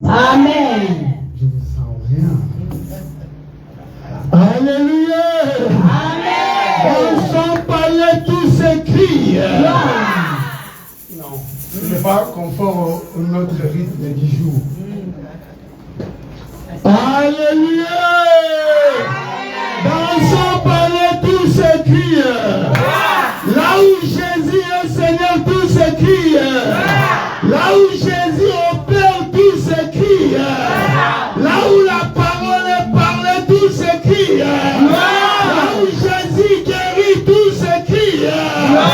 Amen. Je ne sens rien. Alléluia. Amen. On sent parler tous ces cris. Non, ce n'est pas conforme au notre rythme du jour. Alléluia. Dansons parler tous ces cris. Là où Jésus est Seigneur, tous ces cris. Là où Jésus opère, tous ces cris. Là où la parole est parlée, tous ces cris. Là où Jésus guérit, tous ces cris. Là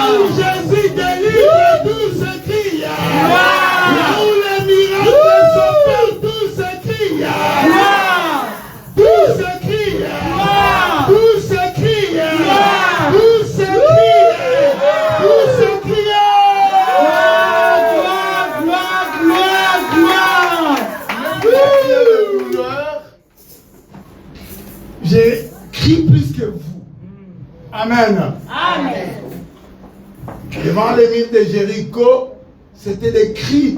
où Jésus délivre, tous ces cris. Là où les miracles s'opèrent, tous ces cris. Tous ces cris. Tous ces cris. Tous ces cris. Tous ces cris. J'ai crié plus que vous. Amen. Amen. Devant les murs de Jéricho, c'était des cris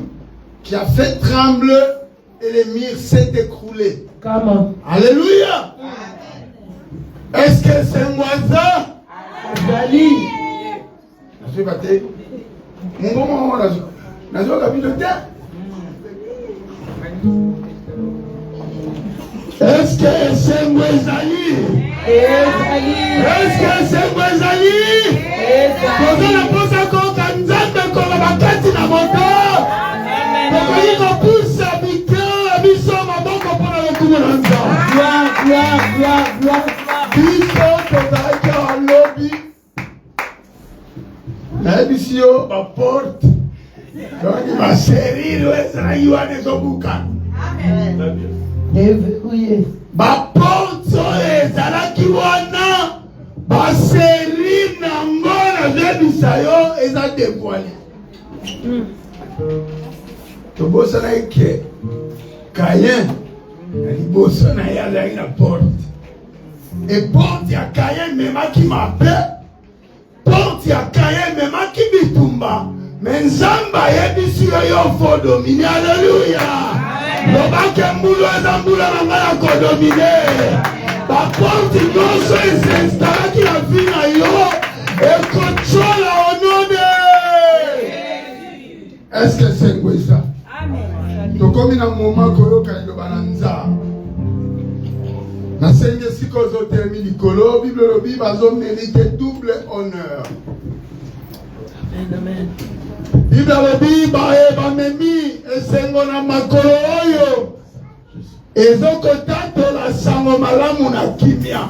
qui a fait trembler et les murs s'est écroulés. Comment? Alléluia. Est-ce que c'est moi ça? Dali. Je vais battre. Mon moment, je vais capiter le terre. Est-ce que c'est moi Zali? Est-ce que c'est moi Zali? Quand on a posé encore Kanzate, quand on a battu la moto, quand on a poussé à Bika, à Bissau, ma banque, on prend le coup de l'ensemble. Bissau, quand on a été en lobby, la Bissau, ma porte, quand il m'a serri, ça a eu un esobuka. Déverrouillé. Ma porte, ezalaki wana, ma serri nango na Bisayo, eza dévoilé. Tobosana eke Caïn na liboso na ye azalaki na porte. Et porte ya Caïn memaki mabe, porte ya Caïn memaki bitumba. Mais Nzamba yebisi yo fo dominer. Alléluia. Lobake mbulu eza mbulu na ngai ya kodomine. Baporte nyonso ezinstallaki na vi na yo ekotrola au nom de. Est-ce que c'est ça? Amen. Tokomi na moment koyoka liloba na Nzambe. Nasengi siko ozotelemi likolo, Bible lobi bazomérite double honneur. Amen. Bible lobi bamemi esengo na makolo oyo ezokotatola sango malamu na kimia.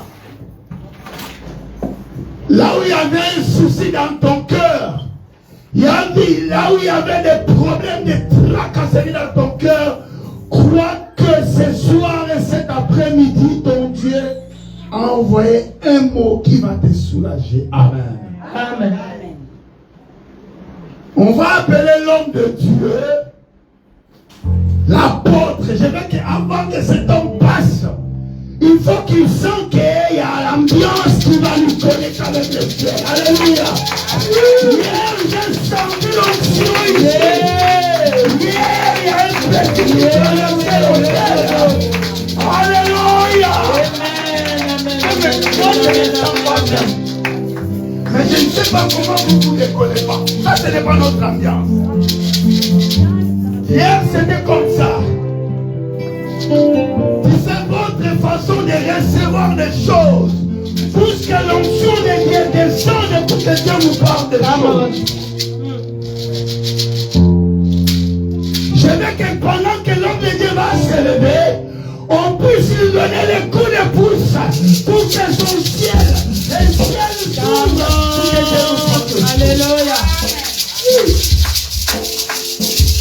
Là où il y avait un souci dans ton cœur, là où il y avait des problèmes, des tracasseries dans ton cœur, crois que ce soir et cet après-midi, ton Dieu a envoyé un mot qui va te soulager. Amen. Amen. On va appeler l'homme de Dieu l'apôtre. Je veux qu'avant que cet homme passe, il faut qu'il sente qu'il y a l'ambiance qui va lui connecter avec le ciel. Alléluia. Hier, j'ai senti l'onction ici. Hier, il y a un petit qui est lancé au ciel. Alléluia. Mais je ne sais pas comment vous ne décollez pas. Ça, ce n'est pas notre ambiance. Hier, c'était comme ça. C'est votre façon de recevoir des choses. Puisque l'onction de Dieu descend pour que Dieu vous parle de choses. Je veux que pendant que l'homme de Dieu va se lever, on puisse lui donner le coup de pouce pour que son ciel, le ciel s'ouvre. Alléluia.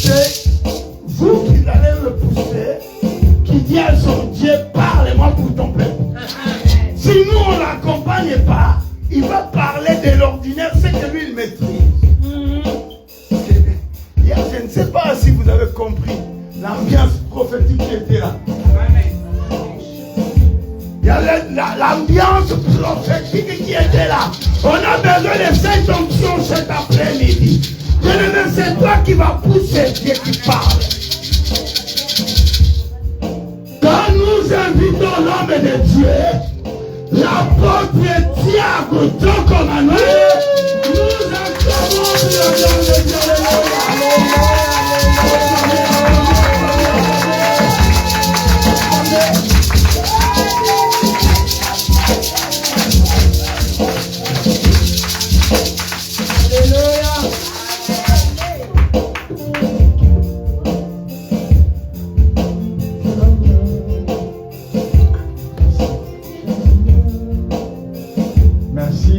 C'est vous qui allez le pousser, qui dit à son Dieu, parle-moi pour ton peuple. Si nous on ne l'accompagne pas, il va parler de l'ordinaire, c'est que lui il maîtrise. Je ne sais pas si vous avez compris l'ambiance prophétique qui était là. Il y a l'ambiance prophétique qui était là. On a besoin de cette onction cet après-midi. Je ne sais, c'est toi qui vas pousser Dieu qui parle. dans l'homme de Dieu, l'apôtre Tiago Tokomano, nous acclamons le nom de Dieu.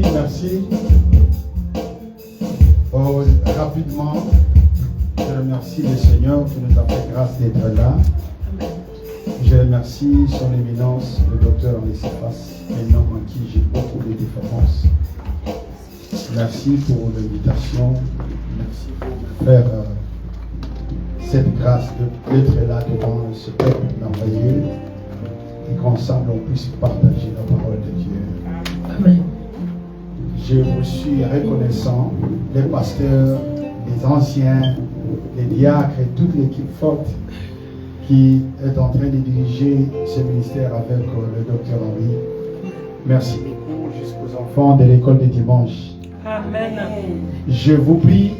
Merci. Oh, rapidement, je remercie le Seigneur qui nous a fait grâce d'être là. Je remercie son éminence, le docteur Henri Cephas, un homme en qui j'ai beaucoup de différences. Merci pour l'invitation. Merci pour me faire cette grâce d'être là devant ce peuple merveilleux et qu'ensemble on puisse partager la parole de Dieu. Amen. Je vous suis reconnaissant, les pasteurs, les anciens, les diacres et toute l'équipe forte qui est en train de diriger ce ministère avec le docteur Henri. Merci beaucoup jusqu'aux enfants de l'école de dimanche. Amen. Je vous prie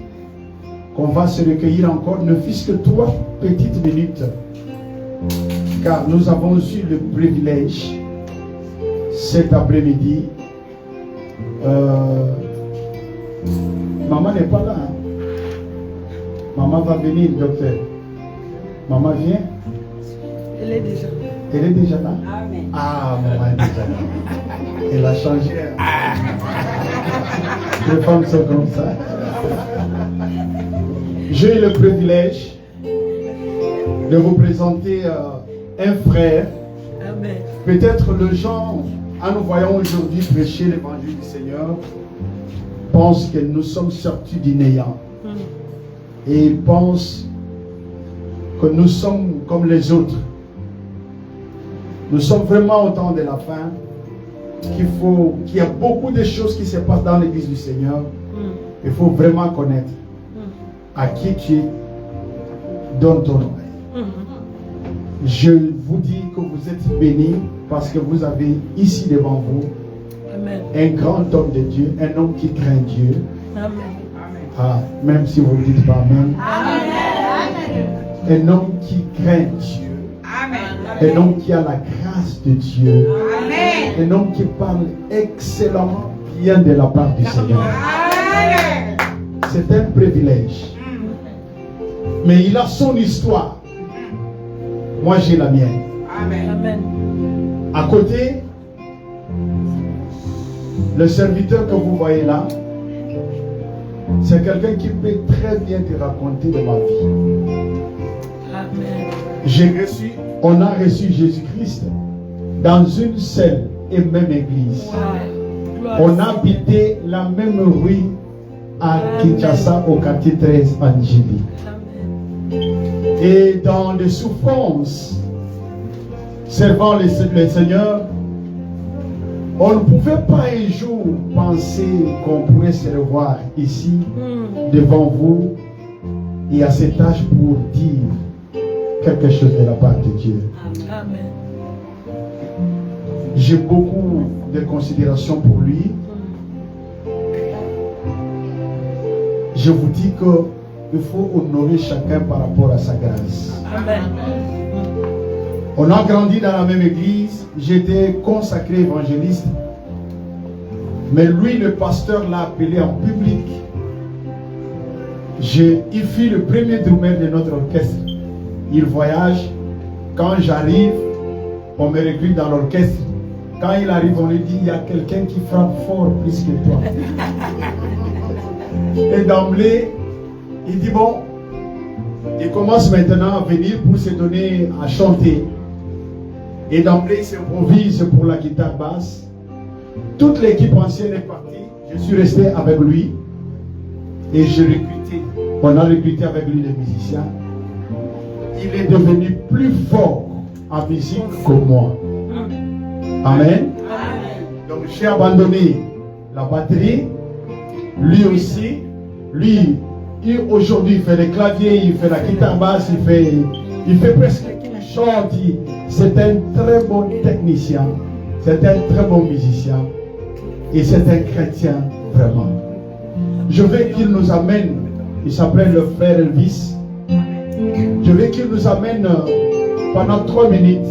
qu'on va se recueillir encore, ne fût-ce que 3 petites minutes, car nous avons eu le privilège cet après-midi. Maman n'est pas là. Hein? Maman va venir, docteur. Maman vient. Elle est déjà. Elle est déjà là. Amen. Ah, maman est déjà là. Elle a changé. Les femmes sont comme ça. J'ai eu le privilège de vous présenter un frère. Amen. Peut-être le gens, en nous voyant aujourd'hui prêcher l'évangile du Seigneur, pensent que nous sommes sortis du néant. Et pensent que nous sommes comme les autres. Nous sommes vraiment au temps de la fin, qu'il y a beaucoup de choses qui se passent dans l'église du Seigneur. Il faut vraiment connaître à qui tu donnes ton oreille. Je vous dis que vous êtes bénis parce que vous avez ici devant vous Amen. Un grand homme de Dieu, un homme qui craint Dieu. Amen. Ah, même si vous ne dites pas Amen. Amen. Un homme qui craint Dieu. Amen. Un homme qui a la grâce de Dieu. Amen. Un homme qui parle excellemment bien de la part du Seigneur. Amen. C'est un privilège. Mais il a son histoire. Moi, j'ai la mienne. Amen. Amen. À côté, le serviteur que vous voyez là, c'est quelqu'un qui peut très bien te raconter de ma vie. Amen. On a reçu Jésus-Christ dans une seule et même église. Wow. On a habité la même rue à Kinshasa au quartier 13 en Djibouti. Et dans les souffrances, servant le Seigneur, on ne pouvait pas un jour penser qu'on pourrait se revoir ici, devant vous, et à cet âge pour dire quelque chose de la part de Dieu. Amen. J'ai beaucoup de considération pour lui. Je vous dis qu'il faut honorer chacun par rapport à sa grâce. Amen. On a grandi dans la même église. J'étais consacré évangéliste. Mais lui, le pasteur, l'a appelé en public. Il fut le premier drummer de notre orchestre. Il voyage. Quand j'arrive, on me recrute dans l'orchestre. Quand il arrive, on lui dit, il y a quelqu'un qui frappe fort plus que toi. Et d'emblée, il dit, bon, il commence maintenant à venir pour se donner à chanter. Et d'emblée, il s'improvise pour la guitare basse. Toute l'équipe ancienne est partie. Je suis resté avec lui. Et on a recruté avec lui les musiciens. Il est devenu plus fort en musique que moi. Amen. Donc j'ai abandonné la batterie. Lui aussi. Lui, aujourd'hui, il fait les claviers, il fait la guitare basse, il fait presque Shaw dit, c'est un très bon technicien, c'est un très bon musicien et c'est un chrétien vraiment. Je veux qu'il nous amène, il s'appelle le frère Elvis, je veux qu'il nous amène pendant 3 minutes.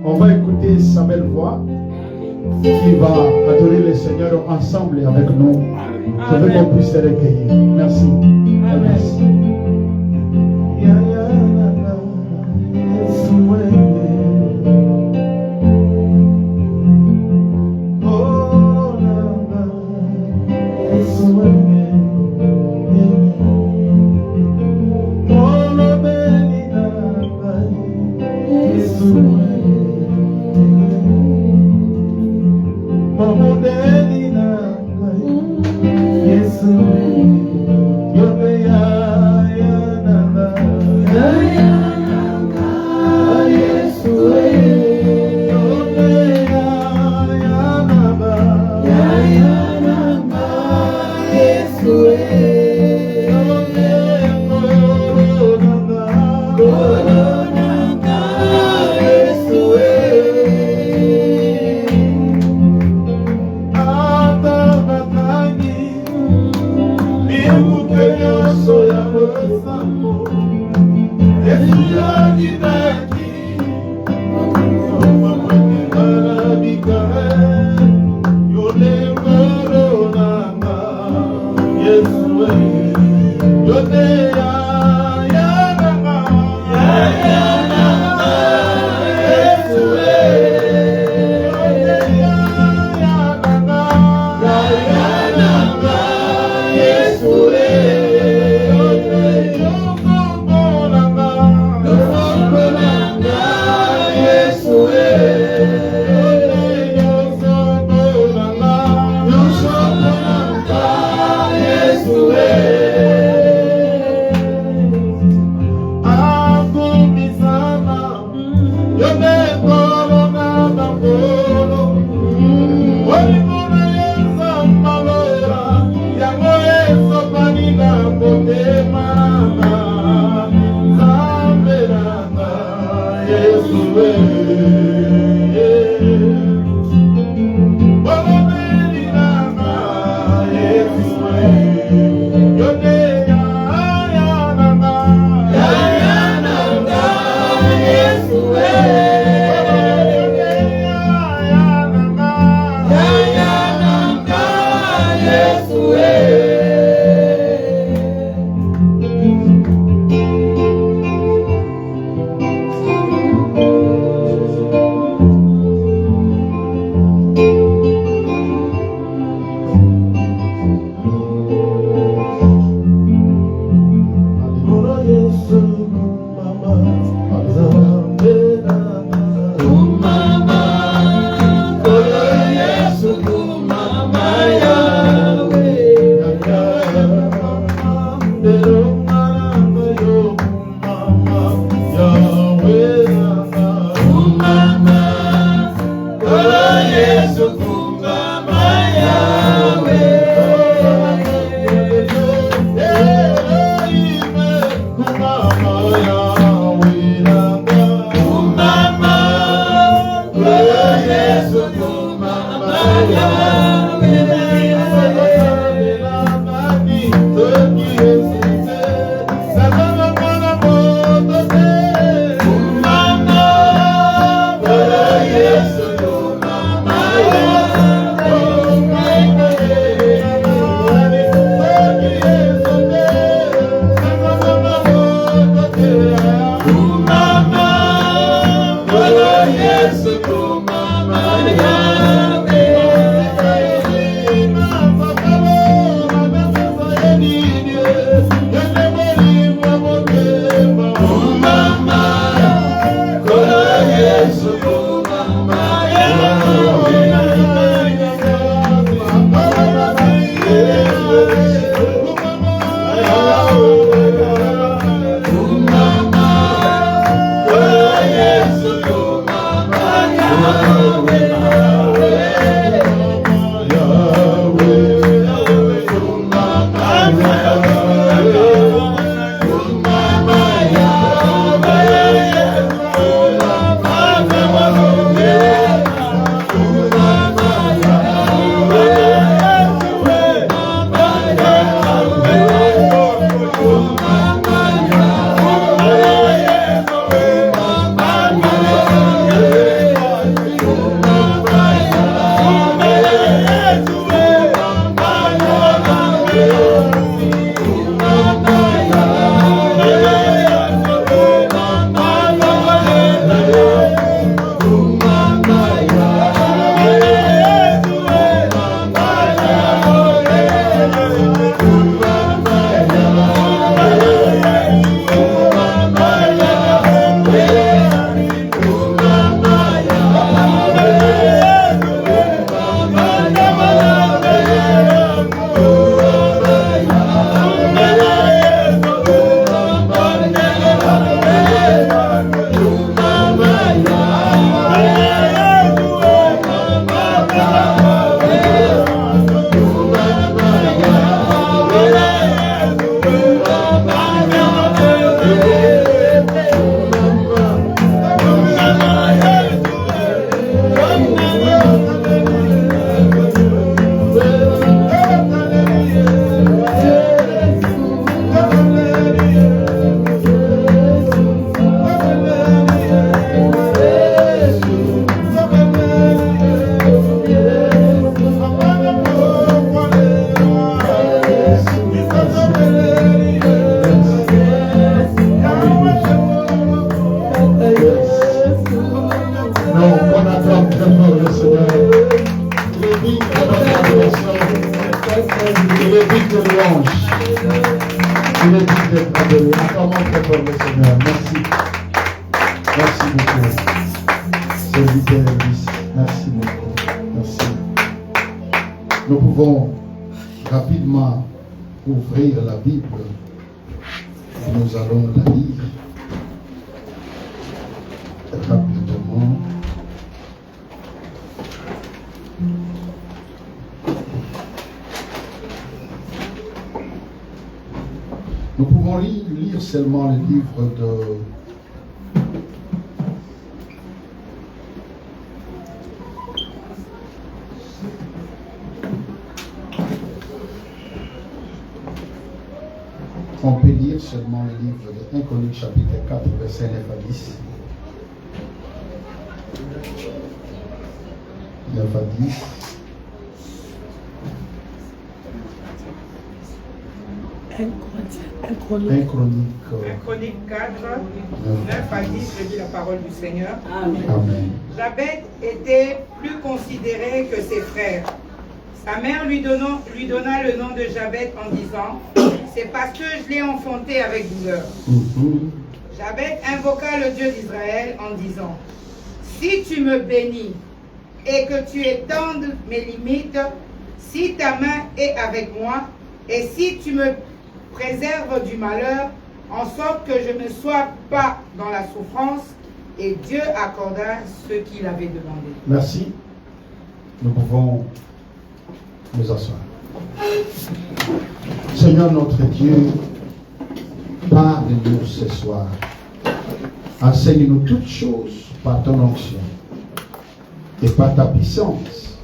On va écouter sa belle voix qui va adorer le Seigneur ensemble et avec nous. Je veux qu'on puisse se recueillir. Merci. Merci. louange. Il est dit d'être adoré. Acclamons très fort le Seigneur. Merci. Merci beaucoup. Serviteur Elvis. Merci beaucoup. Merci. Nous pouvons rapidement ouvrir la Bible. Nous allons la lire rapidement. Nous pouvons lire seulement le livre de on peut lire seulement le livre de 1 Chroniques chapitre 4 verset 9 à 10. 9 à 10. Un chronique. 1 Chronique 4, 9 à 10, je dis la parole du Seigneur. Amen. Jabet était plus considéré que ses frères. Sa mère lui donna le nom de Jabet en disant, c'est parce que je l'ai enfanté avec douleur. Jabet invoqua le Dieu d'Israël en disant, si tu me bénis et que tu étendes mes limites, si ta main est avec moi, et si tu me préserves du malheur, en sorte que je ne sois pas dans la souffrance, et Dieu accorda ce qu'il avait demandé. Merci. Nous pouvons nous asseoir. Seigneur notre Dieu, parle-nous ce soir. Enseigne-nous toutes choses par ton onction et par ta puissance.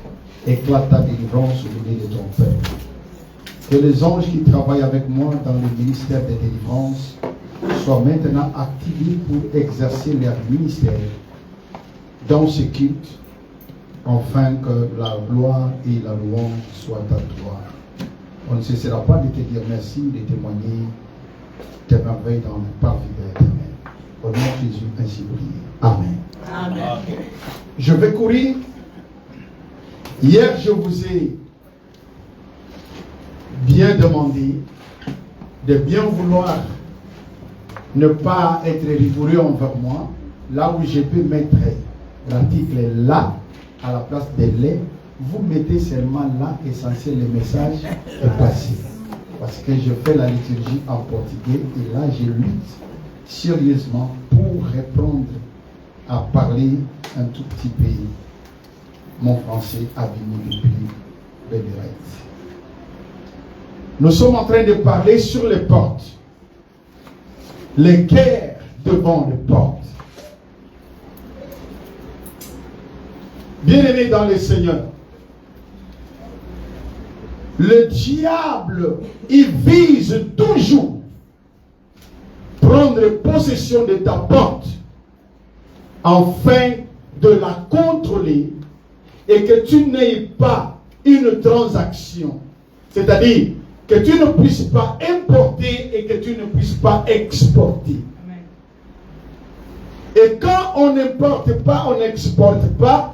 Éclate ta délivrance au milieu de ton peuple. Que les anges qui travaillent avec moi dans le ministère de délivrance soient maintenant activés pour exercer leur ministère dans ce culte, afin que la gloire et la louange soient à toi. On ne cessera pas de te dire merci, de témoigner tes merveilles dans le parvis de l'Éternel. Au nom de Jésus, ainsi prié. Amen. Amen. Je vais courir. Hier, je vous ai bien demandé de bien vouloir ne pas être rigoureux envers moi, là où je peux mettre l'article là à la place de les, vous mettez seulement là, essentiel, le message est passé. Parce que je fais la liturgie en portugais et là je lutte sérieusement pour reprendre à parler un tout petit peu mon français abîmé depuis belle lurette. Nous sommes en train de parler sur les portes. Les guerres devant les portes. Bien-aimés dans le Seigneur, le diable, il vise toujours prendre possession de ta porte afin de la contrôler et que tu n'aies pas une transaction. C'est-à-dire que tu ne puisses pas importer et que tu ne puisses pas exporter. Amen. Et quand on n'importe pas, on n'exporte pas,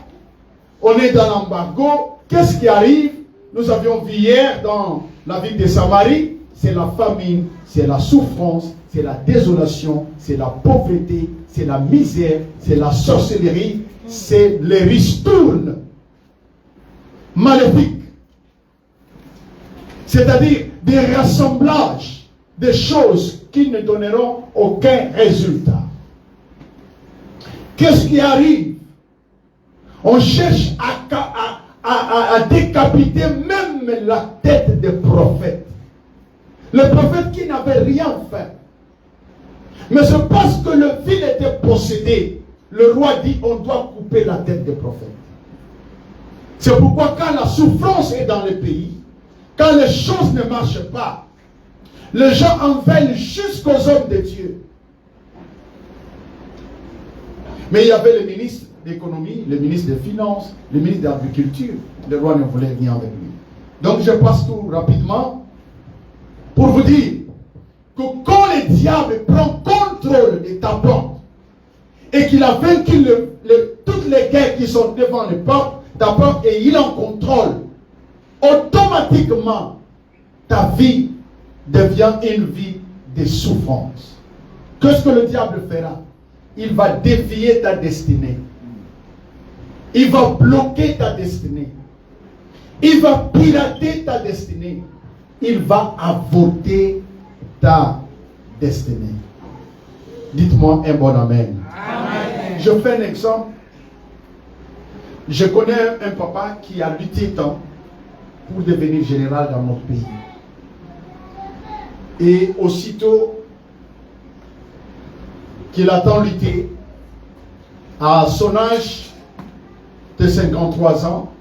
on est dans l'embargo, qu'est-ce qui arrive? Nous avions vu hier dans la ville de Samarie, c'est la famine, c'est la souffrance, c'est la désolation, c'est la pauvreté, c'est la misère, c'est la sorcellerie, c'est les ristournes maléfiques. C'est-à-dire des rassemblages, des choses qui ne donneront aucun résultat. Qu'est-ce qui arrive? On cherche à décapiter même la tête des prophètes. Le prophète qui n'avait rien fait. Mais c'est parce que le fil était possédé. Le roi dit on doit couper la tête des prophètes. C'est pourquoi quand la souffrance est dans le pays, quand les choses ne marchent pas, les gens en veulent jusqu'aux hommes de Dieu. Mais il y avait le ministre d'économie, le ministre des finances, le ministre de l'agriculture. Le roi ne voulait rien avec lui. Donc je passe tout rapidement pour vous dire que quand le diable prend contrôle de ta porte et qu'il a vaincu toutes les guerres qui sont devant ta porte et il en contrôle, automatiquement ta vie devient une vie de souffrance. Qu'est-ce que le diable fera? Il va dévier ta destinée. Il va bloquer ta destinée. Il va pirater ta destinée. Il va avorter ta destinée. Dites-moi un bon amen. Amen. Je fais un exemple. Je connais un papa qui a lutté tant pour devenir général dans notre pays. Et aussitôt qu'il a tant lutté, à son âge de 53 ans,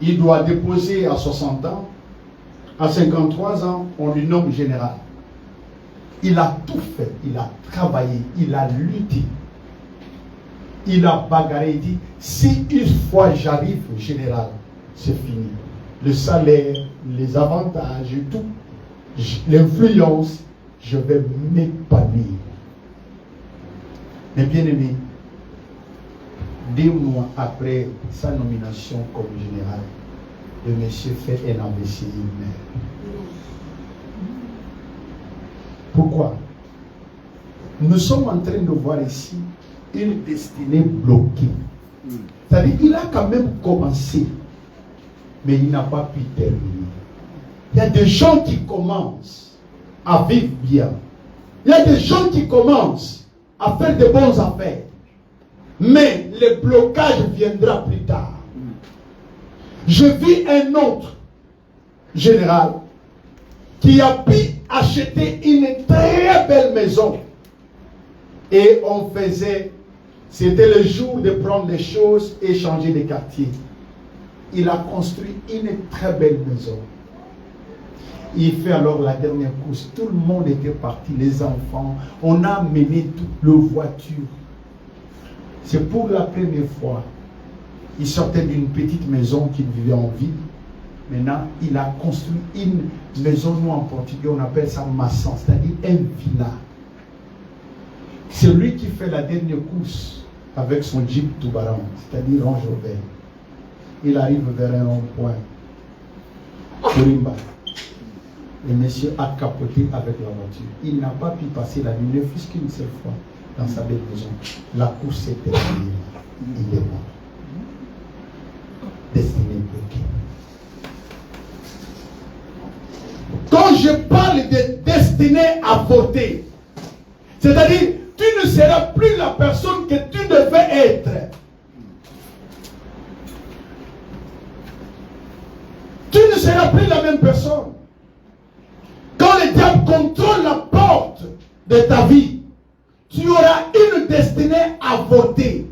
il doit déposer à 60 ans. À 53 ans, on lui nomme général. Il a tout fait, il a travaillé, il a lutté. Il a bagarré, il dit, si une fois j'arrive général, c'est fini. Le salaire, les avantages et tout, l'influence, je vais m'épanouir. Mais bien aimé, 2 mois après sa nomination comme général, le monsieur fait un AVC, il meurt. Pourquoi? Nous sommes en train de voir ici une destinée bloquée. C'est-à-dire qu'il a quand même commencé, mais il n'a pas pu terminer. Il y a des gens qui commencent à vivre bien. Il y a des gens qui commencent à faire de bonnes affaires. Mais le blocage viendra plus tard. Je vis un autre général qui a pu acheter une très belle maison. Et on faisait, c'était le jour de prendre les choses et changer de quartier. Il a construit une très belle maison. Il fait alors la dernière course. Tout le monde était parti, les enfants. On a mené toute leur voiture. C'est pour la première fois. Il sortait d'une petite maison qu'il vivait en ville. Maintenant, il a construit une maison, nous en portugais, on appelle ça maçon, c'est-à-dire un villa. C'est lui qui fait la dernière course avec son Jeep Toubaran, c'est-à-dire Range Rover. Il arrive vers un rond-point. Corimba. Le monsieur a capoté avec la voiture. Il n'a pas pu passer la nuit, ne fût-ce qu'une seule fois, dans sa belle maison. La course s'est terminée. Il est mort. Destiné bloquée. Quand je parle de destinée avortée, c'est-à-dire tu ne seras plus la personne que tu devais être. Tu ne seras plus la même personne. Quand le diable contrôle la porte de ta vie, tu auras une destinée avortée.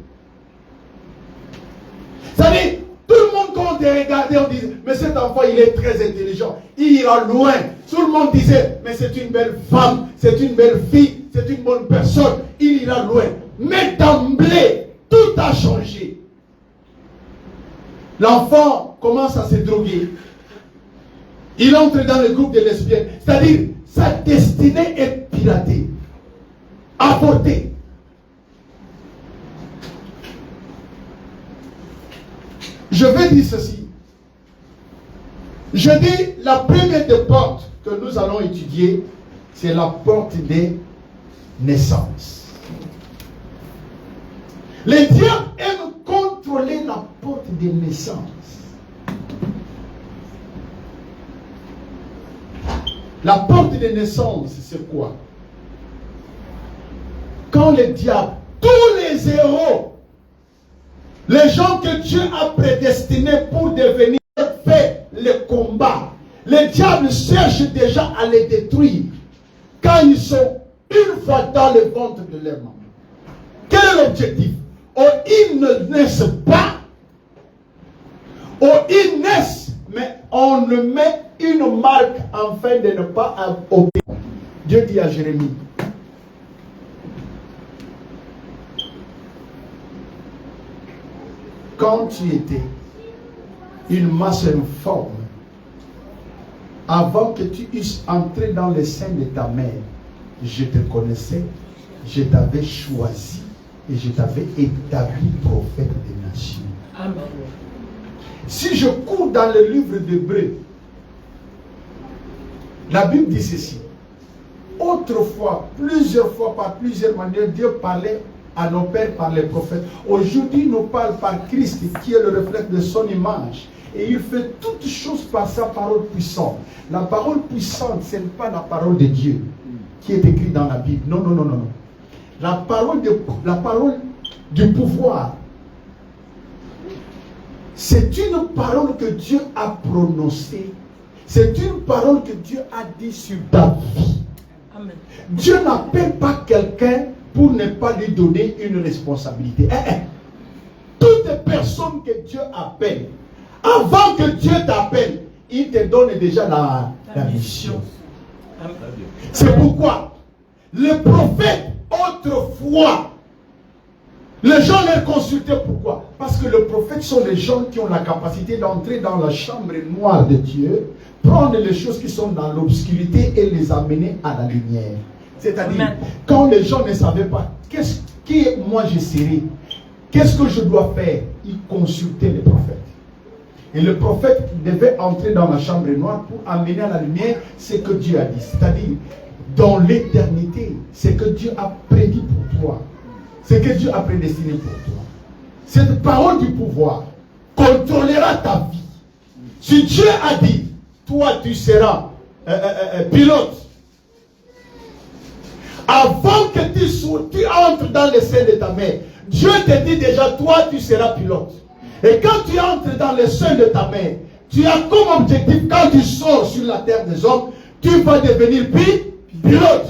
C'est-à-dire, tout le monde, quand on te regardait, on disait, mais cet enfant, il est très intelligent, il ira loin. Tout le monde disait, mais c'est une belle femme, c'est une belle fille, c'est une bonne personne, il ira loin. Mais d'emblée, tout a changé. L'enfant commence à se droguer. Il entre dans le groupe des lesbiennes. C'est-à-dire, sa destinée est piratée, avortée. Je vais dire ceci. Je dis, la première des portes que nous allons étudier, c'est la porte des naissances. Le diable aime contrôler la porte des naissances. La porte des naissances, c'est quoi? Quand le diable, tous les héros, les gens que Dieu a prédestinés pour devenir, fait le combat. Le diable cherche déjà à les détruire quand ils sont une fois dans le ventre de leur maman. Quel est l'objectif? Ou ils ne naissent pas, ou ils naissent, mais on ne met une marque afin de ne pas obéir. Dieu dit à Jérémie, quand tu étais une masse informe, avant que tu eusses entré dans le sein de ta mère, je te connaissais, je t'avais choisi et je t'avais établi prophète des nations. Amen. Si je cours dans le livre d'Hébreux, La Bible dit ceci. Autrefois, plusieurs fois, par plusieurs manières, Dieu parlait à nos pères par les prophètes. Aujourd'hui, il nous parle par Christ, qui est le reflet de son image. Et il fait toutes choses par sa parole puissante. La parole puissante, ce n'est pas la parole de Dieu qui est écrite dans la Bible. Non, non, non, non, non. La parole du pouvoir, c'est une parole que Dieu a prononcée. C'est une parole que Dieu a dit sur ta vie. Amen. Dieu n'appelle pas quelqu'un pour ne pas lui donner une responsabilité. Toute personne que Dieu appelle, avant que Dieu t'appelle, il te donne déjà la mission. C'est pourquoi les prophètes, autrefois, les gens les consultaient. Pourquoi? Parce que les prophètes sont les gens qui ont la capacité d'entrer dans la chambre noire de Dieu, prendre les choses qui sont dans l'obscurité et les amener à la lumière. C'est-à-dire, quand les gens ne savaient pas qui moi je serai, qu'est-ce que je dois faire, ils consultaient les prophètes. Et le prophète devait entrer dans la chambre noire pour amener à la lumière ce que Dieu a dit. C'est-à-dire, dans l'éternité, ce que Dieu a prédit pour toi, ce que Dieu a prédestiné pour toi. Cette parole du pouvoir contrôlera ta vie. Si Dieu a dit, toi tu seras pilote, avant que tu entres dans le sein de ta mère, Dieu te dit déjà, toi tu seras pilote. Et quand tu entres dans le sein de ta mère, tu as comme objectif, quand tu sors sur la terre des hommes, tu vas devenir pilote.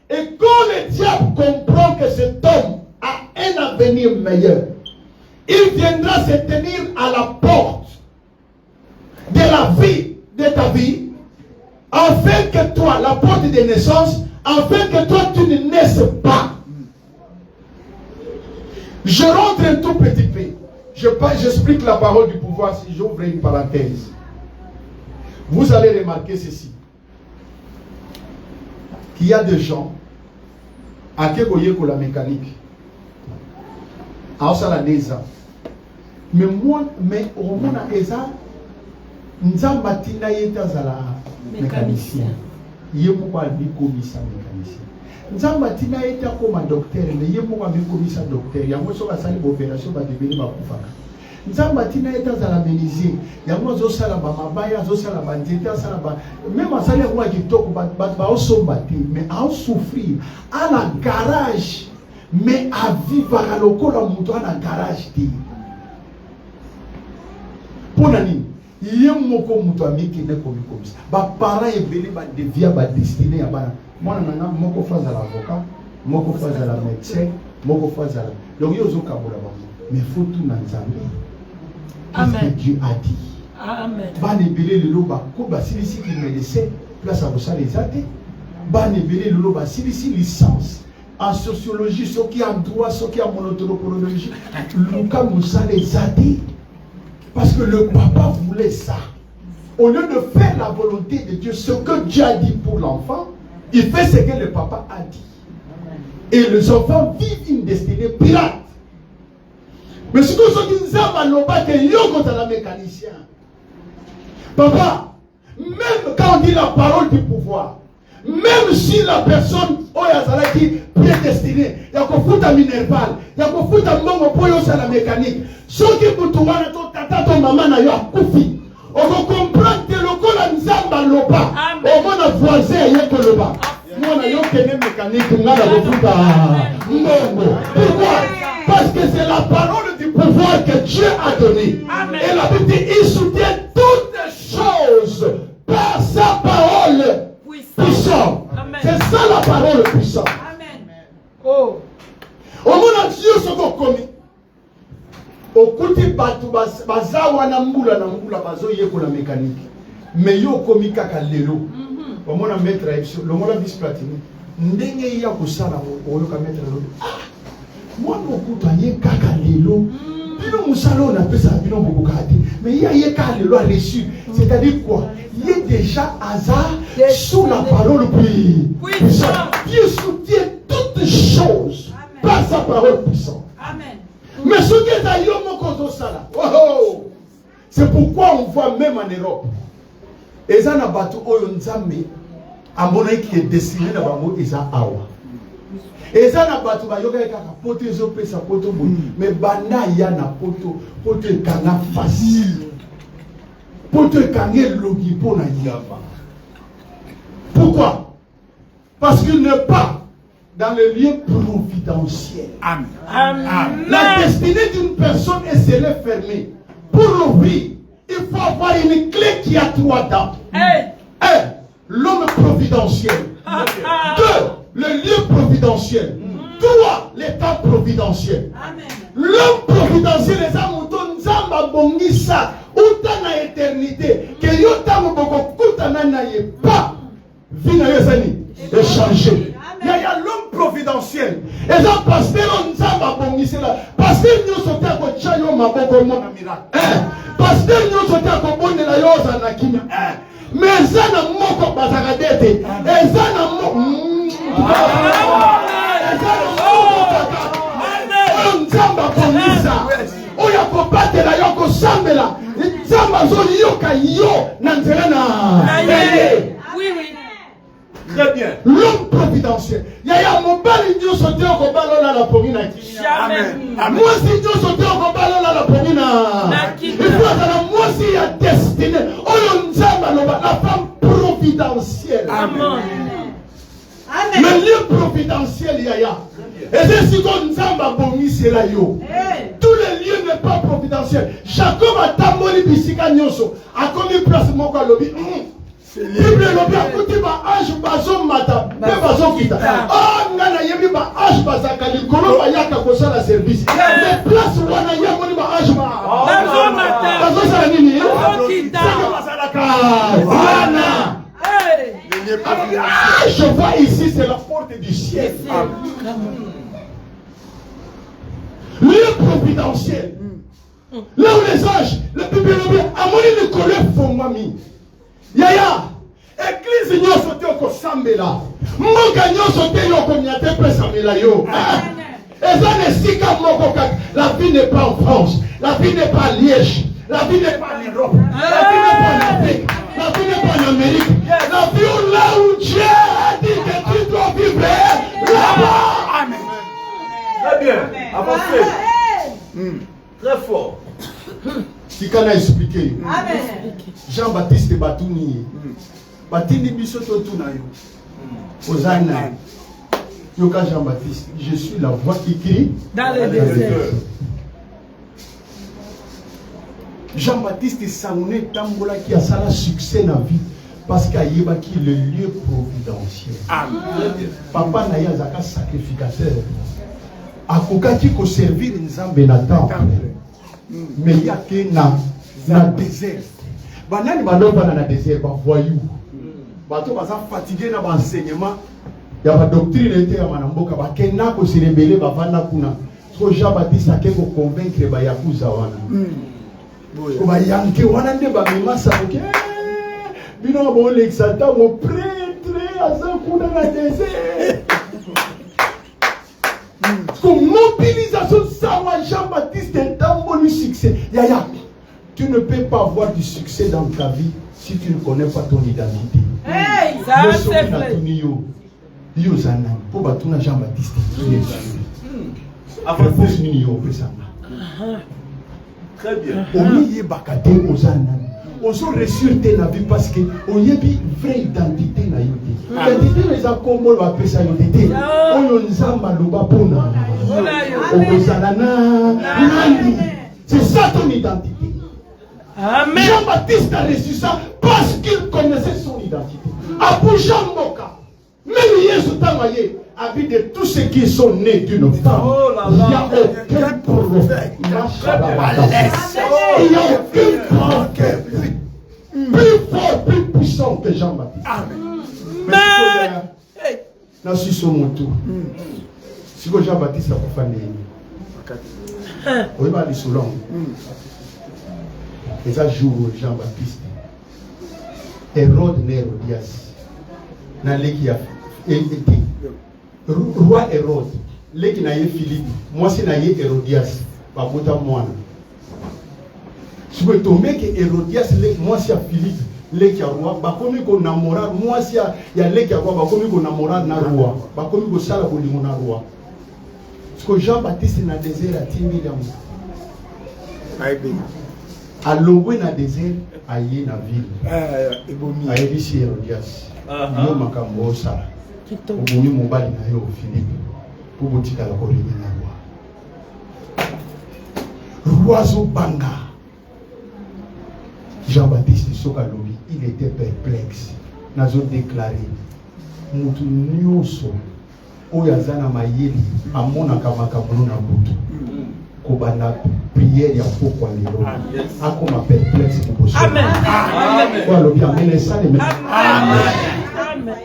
Et quand le diable comprend que cet homme a un avenir meilleur, il viendra se tenir à la porte de la vie, de ta vie, afin que toi, la porte de naissance, afin que toi tu ne naisses pas. Je rentre un tout petit peu. J'explique la parole du pouvoir si j'ouvre une parenthèse. Vous allez remarquer ceci. Qu'il y a des gens à qui vous la mécanique. À ça la neza. Mais moi, mais au moment où eza, nzambatina yeta zala mécanicien. Yemo kwa bikomisa mécanicien. Nzambatina yeta comme docteur, mais yemo kwa bikomisa docteur. Yango so basali opération ba deveni ba kufaka. Nzambatina yeta zala menuisier. Yango zo sala ba mabaya, zo sala ba nzeta, sala ba même asali yango kitoko ba osomba te, mais a souffrir à la garage. Mais à vivre à l'ocole en montant dans le garage. Pour nani, il y a moko muto amiki ne comme ça. Ba parents et béni ba devia ba destiné à bana. Moi nana moko faza l'avocat, moko faza la médecin, moko faza la. Donc yo zo kabola ba. Mais faut tout na nzambe. Qu'est-ce que Dieu a dit? Amen. Ba ne belé le lo ba ko ba silisi qui médecin place à ça les athées. Ba ne belé le lo ba silisi licence. En sociologie, ceux qui ont droit, ceux qui ont monotropologie, Lucas Moussa les a dit. Parce que le papa voulait ça. Au lieu de faire la volonté de Dieu, ce que Dieu a dit pour l'enfant, il fait ce que le papa a dit. Et les enfants vivent une destinée pirate. Mais ce que nous avons dit, c'est la mécanicien. Papa, même quand on dit la parole du pouvoir, même si la personne qui est destinée, il y a un foot à minerval, il y a un foot à la mécanique. Ce qui vous trouvez, tata, ton maman n'a eu à koufi. On va comprendre que le col à Nzamba loba. Au moins, on voisin, il y a que le bas. Moi, on a eu une mécanique, on a le foot à Mbongo. Pourquoi? Parce que c'est la parole du pouvoir que Dieu a donné. Et la Bible dit, il soutient toutes choses par sa parole. Puissant. C'est ça la parole puissante. Amen. Oh. Au moment où Dieu se commis. Au côté batu bazawa na mbula bazo yeko la mécanique. Mais yo komi kaka lelo. Au moment où mettre le moment vice platine. Ndenge ya kusala o yo ka mettre lelo. Moi no kutanye kaka lelo. Bino musalo na pesa bino bokati. Mais il y a kaka lelo a reçu. C'est-à-dire quoi? Il est déjà hasard sous la parole puissante. Dieu soutient toutes choses par sa parole puissante. Amen. Mais ce qui est à c'est pourquoi on voit même en Europe, et ça n'a pas tout à mon avis qui est destiné à Bango Eza Awa. Et ça n'a pas tout le monde poto ezopé sa poto bon mais bana ya na poto ekanga facile poto ekanga logi po na yaba. Pourquoi? Parce qu'il n'est pas dans le lieu providentiel. Amen. Amen. La destinée d'une personne est scellée fermée. Pour l'ouvrir, il faut avoir une clé qui a 3 dents. Hey. 1. L'homme providentiel. 2. Le lieu providentiel. 3. L'état providentiel. Amen. L'homme providentiel, les amoutons, Nzamba Bongisa, Outana éternité, que Yotam Boko Koutana n'aille pas. Vina Yezani, échanger. Il y a l'homme providentiel. Et ça, pasteur Nzamba Bongisa, pasteur nous sommes à Kochayo Maboko Mona miracle. Pasteur nous sommes à Kobone la Yosa Nakina. Mais ça n'a moko bazagadete. Et ça n'a moko. Nzamba Bongisa. Oya kobatela yoko sambela. Nzamba zoli yoka yo nanzelena. Oui, oui. Très bien. L'homme providentiel. Yaya mobali nyo sote au kobalo la pomina. Jamais. Moi si nyo sote au kobalo la pomina. Il faut que moi si ya destiné. Oyo nzamba loba la femme providentielle. Amen. Le lieu providentiel yaya. Et c'est ce qu'on nzamba bomi c'est là yo. Tous les lieux n'est pas providentiel. Jacob a tamboli bisika nyoso. A commis place moko lobi. Bible lobi akuti ba ange bazo mata pe bazo kita. Oh ngana yebi ba ange bazaka likolo ba yaka kosala service. Les places wana yamoni ba ange ba. Bazo mata. Bazo sala nini? Bazo kita. Voilà. Je vois ici c'est la porte du ciel. Lieu providentiel. Là où les anges, le Bible lobi amoni le collègue fomami. Yaya, église nyo sote oko sambela. Moka nyo sote yoko nyate pesambela yo. Eza nesika moko kaka. La vie n'est pas en France. La vie n'est pas à Liège. La vie n'est pas en Europe. La vie n'est pas en Afrique. La vie n'est pas en Amérique. La vie est là où Dieu a dit que tu dois vivre là-bas. Amen. Très bien. Avancez. Très fort. Si qu'on a expliqué. Amen. Jean-Baptiste Batouni. Batini bisoto tunayo. Ozana. Yoka Jean-Baptiste. Je suis la voix qui crie Dans le désert. Jean-Baptiste Saouné Tambola qui a ça la succès dans la vie. Parce qu'il y a qui le lieu providentiel. Amen. Papa Naya Zaka sacrificateur. Akoka qui ko servir Nzambe na temple. Mais il y a que na désert. Banani baloba na désert ba voyou. Bato baza fatigué na enseignement. Ya ba doctrine était ya manamboka ba kena ko se rebeller ba vanda kuna. So Jean-Baptiste a ko convaincre ba yakuza wana. Ko ba yanke wana nde ba mimasa ko bino bo l'exalta mo prêtre aza kuna na désert. Comme mobilisation sawa Jean-Baptiste est un bon succès. Yaya, tu ne peux pas avoir du succès dans ta vie si tu ne connais pas ton identité. Hey, ça c'est vrai. Yo zana, pour batuna Jean-Baptiste. Avancez. Très bien. Omiye bakate ozana. Ozo ressurté na vie parce que on y a une vraie identité na yote. Identité les akombo ba pesa yote. Oyo nzamba loba pona. C'est ça ton identité. Amen. Jean-Baptiste a reçu ça parce qu'il connaissait son identité. Abu Jamboka, même Yesu Tamaye, a vu de tous ceux qui sont nés d'une femme. Il n'y a aucun prophète. Il n'y a aucun prophète plus fort, plus puissant que Jean-Baptiste. Amen. Mais si c'est mon tour. Si Jean-Baptiste a pas fait oui, bah, les soulons. Et ça joue Jean-Baptiste. Hérode Hérodias. Dans l'équipe été. Roi Hérode. L'équipe n'a eu Philippe. Moi, c'est n'a eu Hérodias. Pas pour ta moine. Si vous tombez que Hérodias, moi, c'est Philippe. leki ya roi bakomi ko na moral mwasi ya leki ya roi bakomi ko na moral na roi bakomi ko sala ko lingo na roi parce que Jean-Baptiste na désert a timi ya mo alongwe na désert aye na ville ayebisi Hérodias yo makambo osala obumi mobali na yo Philippe po botikala kolingi na roi azobanga Jean-Baptiste Sokalobi, il était perplexe. Nazo déclaré, mutu nyonso oyo aza na mayeli amonaka makambo na butu kobanda prière ya pokwa lelo akoma perplexe liboso. Amen. Alobi amen esale me. Amen.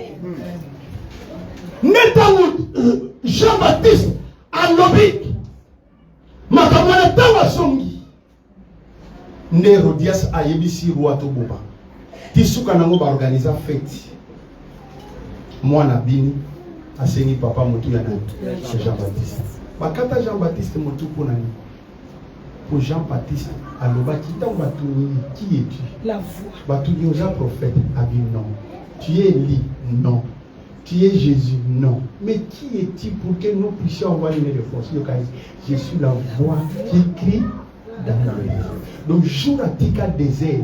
Netango Jean-Baptiste alobi makambo na tawa songi. Nde Hérodias ayebisi roi toboba tisuka nango ba organiser fête mwana bini asengi papa mutu ya nani Jean-Baptiste bakata Jean-Baptiste mutu pona ni pour Jean-Baptiste alobaki tant batuni qui es-tu la voix batuni oza prophète abi non tu es Élie non tu es Jésus non mais qui es-tu pour que nous puissions envoyer les forces je suis la voix qui crie dans le désert. Donc, jour à tika désert,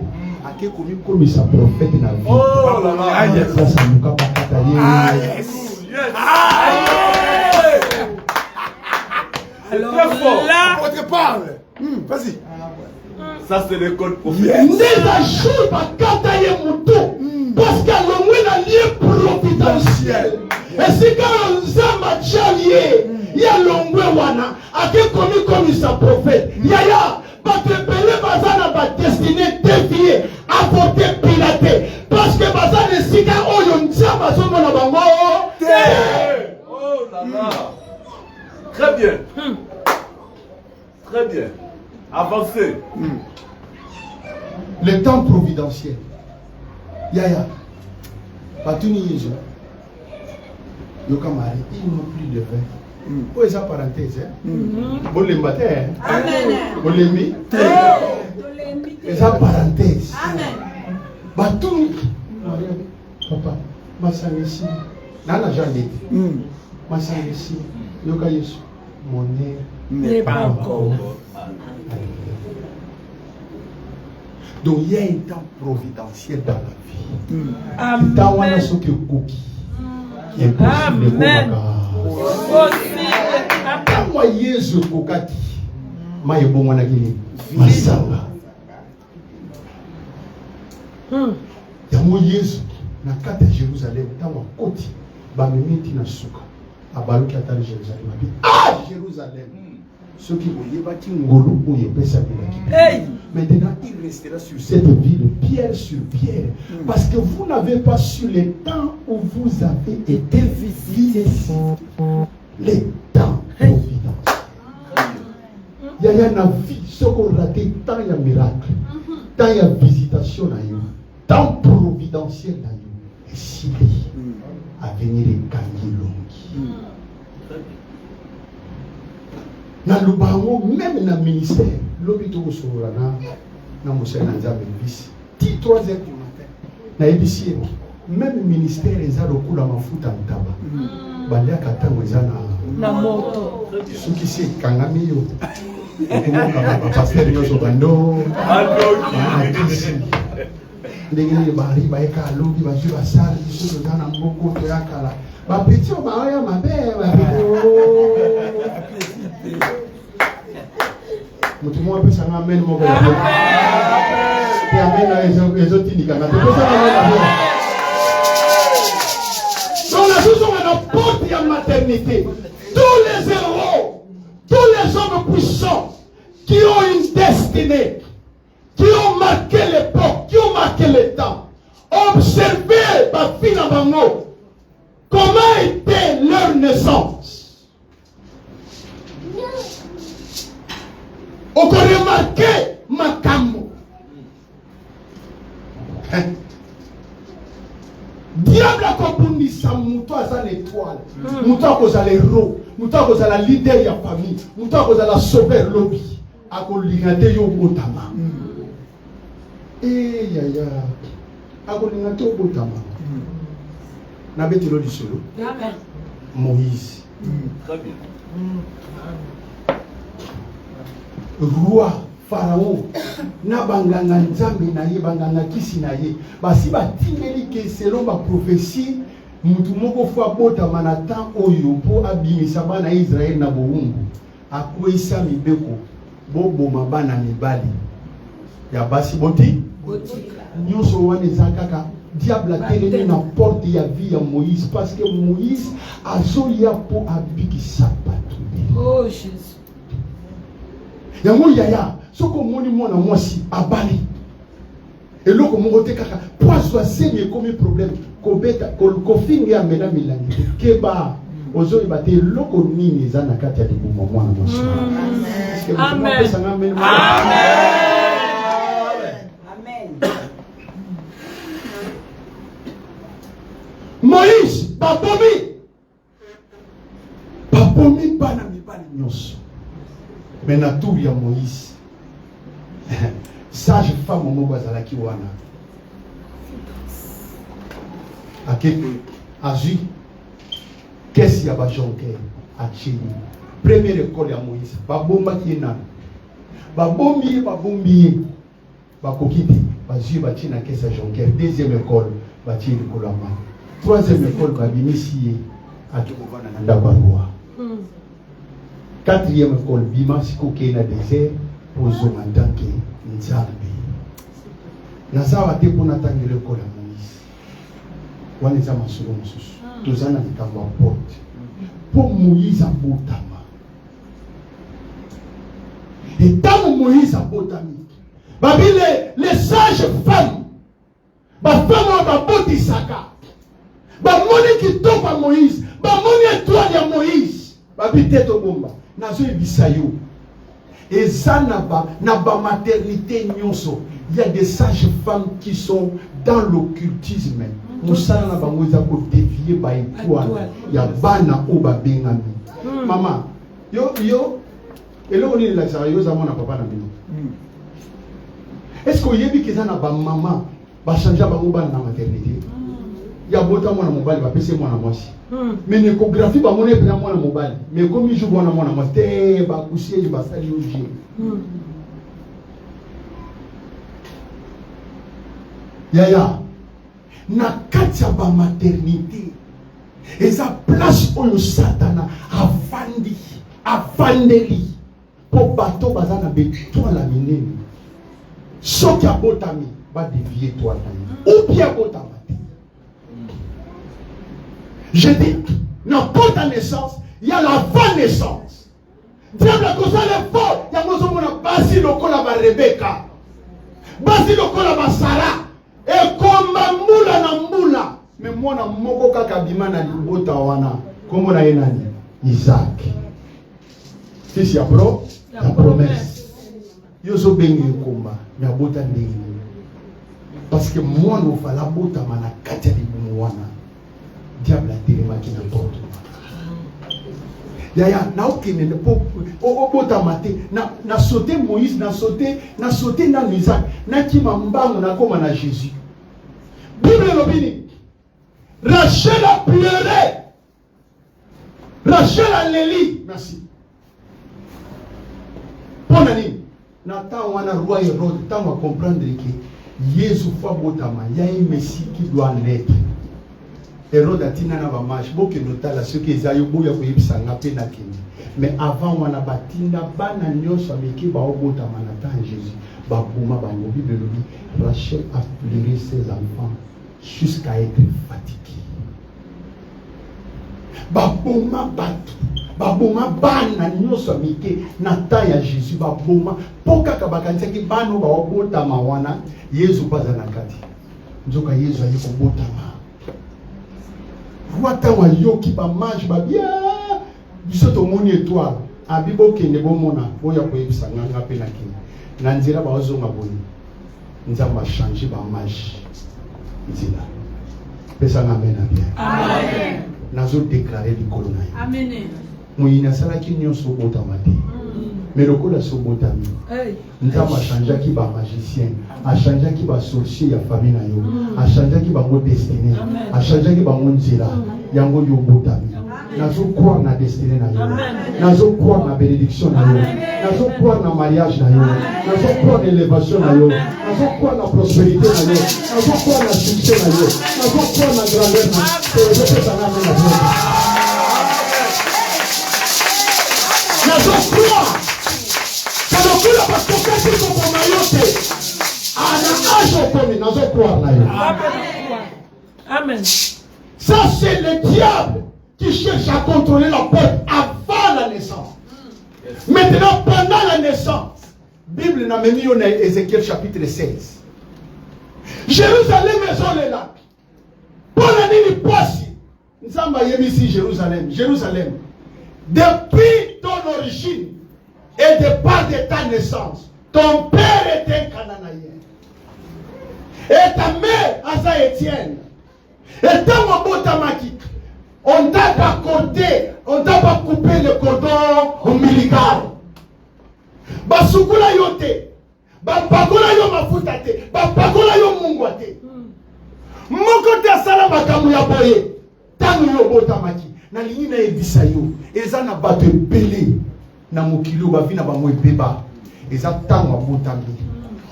à qui comme sa prophète dans la vie. Oh là là, ça, ça nous a pas alors là votre parle. Vas-y. Ça, c'est le code prophète. Déjà, jour à kataye mouton, parce qu'il y a le lieu providentiel. Et si quand on s'en chalier, il y a l'ongwe wana, à qui comme sa prophète. Yaya. Batepele bazana ba destiné dévié apporter pirater parce que bazana sika oyo nzamba somo na bango oh là là très bien très bien avancez le temps providentiel yaya batuni yezo yoka mari il n'a plus de vin. Où est sa parenthèse? Vous l'aimez? Vous l'aimez? Et sa parenthèse. Batou. Papa, ma ici. Nana Jeanne. Ma ici. Yoka Yesu. Mon nez n'est pas encore. Donc il y a un temps providentiel dans la vie. Amen. Dans wana soki koki. Amen. Kama Yesu kokaki maye bomwana kini masanga yango Yesu na kati ya Jérusalem tango koti bamemiti na suka abaluki ata Jérusalem abi Jérusalem soki boyebaki ngolu oyo epesa bilaki maintenant il restera sur cette ville pierre sur pierre parce que vous n'avez pas su le temps où vous avez été visités les temps providence. Il y a une vie, ce qu'on raté, tant il y a miracle, tant il y a visitation, tant providentiel, et si à venir et gagner longue. Dans le bango, même dans le ministère, l'hôpital au Sorana, dans le Sénat, dans le 3 heures du matin, dans l'ébicier, même le ministère, ils ont recours à ma foute en tabac. Balia katango ezana na moto soki si kangami yo okomoka bapasteur nyonso bando ndenge nini bari bayeka alobi bazwi basali biso toza na mboko toyakala bapeti oyo baoya mabe moto moko apesanga amen moko te amen ezotindikanga topesanga nous sommes à la porte de la maternité. Tous les héros, tous les hommes puissants qui ont une destinée, qui ont marqué l'époque, qui ont marqué le temps, observez ma fille en bango, comment était leur naissance. On peut remarquer ma camo. Diable a compris ça, mouton à l'étoile, mouton à cause à l'héros, mouton à cause à la leader de la famille, mouton à cause à la sauveur lobby, à cause de l'ignaté yo motama. Eh ya ya, akolinga to botama na betelo lisolo Moïse Très bien. roi Pharaon na banganga nzambe na ye banganga kisi na ye basi batimeli ke selon ba prophétie mutu moko fo abotama na temps oyo po abimisa bana Israël na bowumbu akwesa mibeko boboma bana mibali ya basi boti nyonso wana eza kaka diable atelemi na porte ya vie ya Moïse parce que Moïse azoya po abikisa bato. Oh Jésus. Yango yaya soko moni mwana mwasi abali eloko moko te kaka poisson semi comme problème kobeta kofinga amena milangi keba ozoyi bate eloko nini eza na kati ya libumu mwana mwasi. Amen. Amen. Moïse babomi bana mibali nyonso. Mais na tour ya Moïse sage femme moko azalaki wana akeko azui kesi ya bajonker achini première école ya Moïse babombaki ye nano babombi ye bakoki te bazui batie na kesi ya jonker. Deuxième école batie likolo ya mai. Troisième école babimisi ye akokovana na ndako ya roi. Quatrième école bima sikoke na désert pozo mandanke nzambe nazawa te pona tangele école ya Moïse wana eza masolo mosusu tozana likambo ya porte po Moïse abotama etango Moïse abotami babile les sages femmes bafemme oyo babotisaka bamoni kitoko ya Moïse bamoni étoile ya Moïse babi te tobomba nazo ebisa yo eza na ba maternité nyonso. Il y a des sages femmes qui sont dans l'occultisme. Mosala na bango eza ko dévier ba étoile ya bana o ba bengami. Mama yo eloko ni la sara yo za mona papa na bino. Est-ce que yebi keza na ba mama ba changer bango bana na maternité? Ya bota mwana mobali ba pese mwana mwasi. Mais l'échographie ba mona epena mwana mobali. Mais comme il joue mwana mwasi te ba kusie ba sali oje. Yaya na kati ya ba maternité eza place oyo satana afandeli po bato baza na betwala minene soki abotami ba dévier toi na ou bien abotama te. Je dis n'importe la naissance il y a la bonne naissance. Diable a causé l'effort. Il y a mon basi lokola ba Rebecca, basi lokola ba Sarah. Et comme mbula na mbula, mais moi na moko kaka bima na libota wana, comme na yenani Isaac. Fils ya la promesse. Yoso bengi komba, ya bota ndenge. Parce que moi no fala bota mana kati ya libumu wana. Diable a telema ki na porte. Yaya na okene po bota mate na sauter Moïse na sauter na Isaac na kima mbango na koma na Jésus. Bible lobini Rachel a pleuré, Rachel a léli. Merci. Ponani na ta wana roi Hérode ta va comprendre que Jésus fa botama ya un messie qui doit naître. Hérode atina na ba marche boke notala ce que ezayo boya ko yebisa ngape na kini. Mais avant wana batinda bana nyonso ameki ba obotama na ta Jésus. Babuma ba no Bible lobi Rachel a pleuré ses enfants jusqu'à être fatigué. Babuma batu babuma bana nyonso ameki na ta ya Jésus babuma poka kabakanisa ki bano ba obotama wana Yesu baza na kati. Nzoka Yesu ayi ko botama. Wata wa yoki ba mange ba bien biso to moni étoile abibo kende bo mona oya ko yebisa nganga pe na kini na nzira ba ozonga boni nzamba changer ba mange nzira pesa na mena bien amen nazo déclarer likolo na yo amen moyina sala ki nyonso otamati Mais le coup de ce botami, nous avons changé qui va magicien, a changé qui va sorcier, a famille, a changé qui va mon destinée, a changé qui va mon zéla, yango yo botami. Nous croire dans la destinée, nous croire dans la bénédiction, nous croire dans le mariage, nous croire dans l'élévation, nous croire dans la prospérité, nous croire dans le succès, nous croire dans la grandeur. Nous croire. Amen. Ça, c'est le diable qui cherche à contrôler la peuple avant la naissance. Maintenant, pendant la naissance, Bible n'a même mis en Ézéchiel chapitre 16. Jérusalem est sur les lacs. Pour l'année du passé, nous avons ici Jérusalem. Jérusalem. Depuis ton origine et depuis de ta naissance, ton père était Cananéen. Et ta mère, Asa Étienne. Et ta maman, Tamaki. On t'a pas cordé, on t'a pas coupé le cordon ombilical. Basukula yote, bapakola yo mafutate, bapakola yo mungwate. Moko te sala makamu ya boye, tangu yo botamaki. Na lingi na ebisa yo, eza na bato ebele na mokili bavi na bango ebeba. Eza tangu abotami.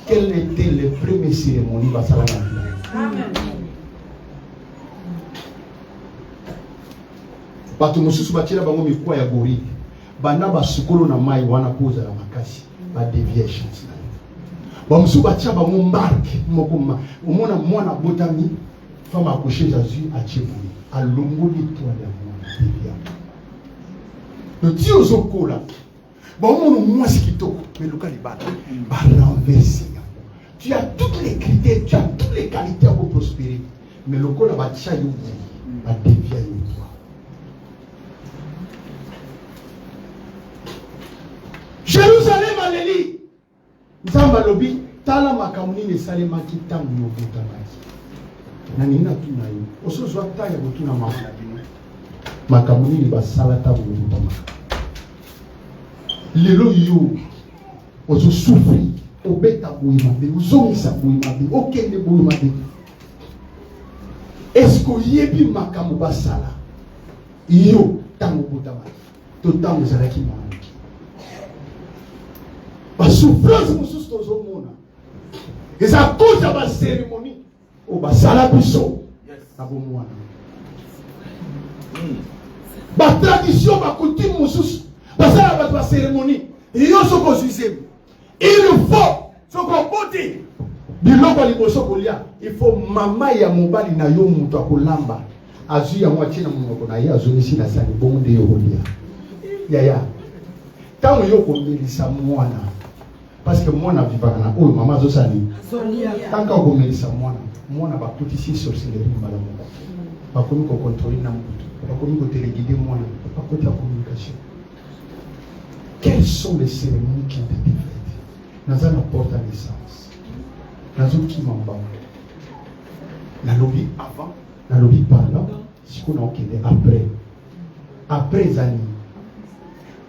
Quelle était les premières cérémonies basala na vie? Amen. Bato mosusu batila bango mikwa ya gori. Bana basukolo na mai wana koza la makasi. Ba deviations. Ba mosusu batila bango mbarke mokoma. Omona mwana botami femme accoucher Jésus a Tchéboué. A longoli toi la mwana devia. Le Dieu zokola. Ba omona mwasi kitoko mais lokali bana. Ba renverser. Tu as toutes les critères, tu as toutes les qualités pour prospérer. Mais le col va te va dévier toi. Jérusalem, Alélie. Zamba lobi, tala makamuni ne salema ki tangu yo butamaki. Nani na tuna yo. Oso zwa taya botuna mama. Makamuni ni basala tangu yo butamaki. Lelo yo, oso souffri. Obeta bouimabe, uzongisa bouimabe, okende bouimabe. Est-ce que yebi makamu basala? Yo, tango botamaki. To tango zalaki manaki. Ba souffrance mususu tozo mona. Eza cause ba cérémonie. O basala biso. Na bomwana. Ba tradition ba coutume mususu. Basala ba cérémonie. Yo soko suisem. Il faut, ce qu'on peut dire, il faut maman ya mobali na yo muto akolamba azu ya mwachina munoko na ya zonisi na sani bonde yo holia ya tango yo komelisa mwana parce que mwana vivaka na oyo mama zo sani tanka komelisa mwana bakutisi sorcellerie mbala moko bakomi ko contrôler na mutu bakomi ko téléguider mwana bakoti la communication. Quelles sont les cérémonies qui ont été faites? Nous avons la porte à naissance. Nous avons qui m'en la lobby avant, la lobby pendant, ce qu'on a enquêté après. Après les années,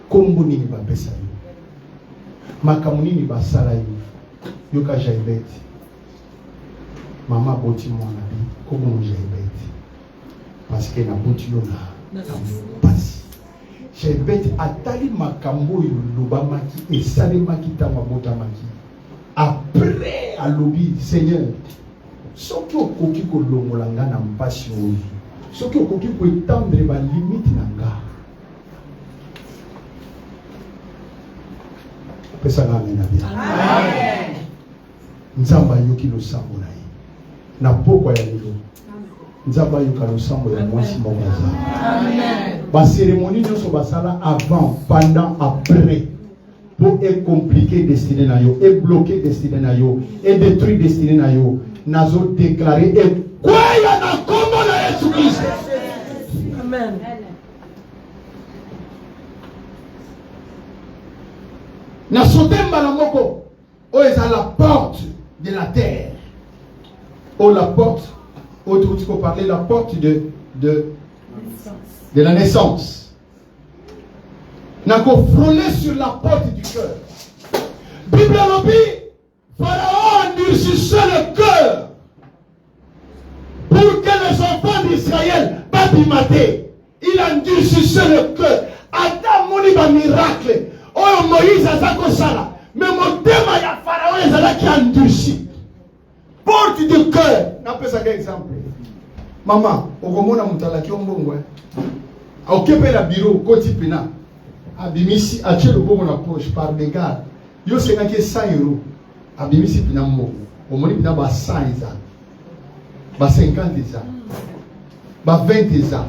comme vous n'avez pas fait makamuni ni basala yoka jaibet. Maman boti mon ami, comme on jaibet. Parce que na boti yona, passe. Jaibet atali makambo lobamaki et salemaki tamabotamaki. Après à lobby, Seigneur, ce qui est koki ko longolanga na mpasi oyo. Ce qui est koki ko étendre ba limite nanga. Pesa na amena bien. Amen. Nzamba yoki lo sambo na ye. Na poko ya lelo. Nzamba yoka lo sambo ya mwasi mbokaza. Amen. Ba cérémonie nyonso basala avant, pendant, après. Pour compliquer destiné na yo, et bloquer destiné na yo, et détruire destiné na yo, nazo déclarer et quoi y a na kombo na Yesu Christ. Amen. Na sotemba na moko, o est à la porte de la terre. O la porte, o tu peux parler la porte de la naissance. n'a qu'au frôler sur la porte du cœur. Bible lobby, Pharaon endurcissait le cœur pour que les enfants d'Israël babimaté. Il endurcissait le cœur. Adam moniba miracle. Oh Moïse a zako sala. Mais mon thème ya Pharaon est là qui endurci. Porte du cœur. N'appelle ça quel exemple. Maman, okomona mutala ki ombongo. Okepe la bureau koti pena. Abimisi atie le bongo na poche par dégâts. Yo senga ki 100 €. Abimisi pina mbo. Omoni pina ba 100 eza. Ba 50 eza. Ba 20 eza.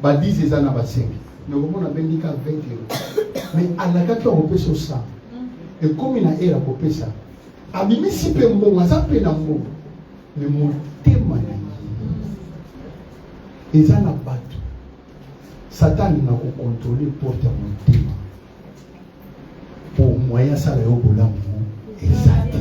Ba 10 eza na ba 5. Mais okomona bendika 20 €. Mais alaka ki okopesa 100. Et comme il a era kopesa. Abimisi pe mbongo aza pe na mbongo. Mais motema na eza na bato. Satan n'a pas contrôlé porte à motema. Pour moyen ça le bolamu exact.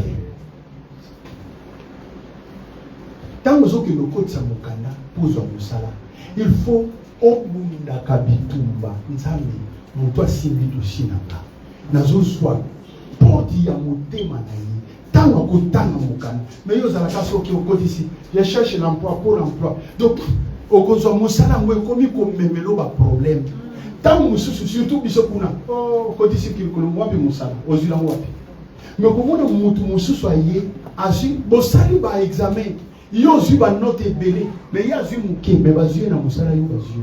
Tant que le code samukana pose au musala, il faut obunda kabitumba nzambe muto asimbi toshinanga. Nazo soit porte ya motema na ye. Tant que tanga mukana. Mais yo za la kaso ki okodi ici. Je cherche l'emploi pour l'emploi. Donc okozwa musala ngwe komi ko memelo ba problème. Tant mususu surtout biso kuna. Oh kodisi kilikulo mwapi musala. Ozila mwapi. Mais komona mutu mususu aye asi bosali ba examen. Yo zi ba note belé. Mais ya zi mukembe bazue na musala yo bazue.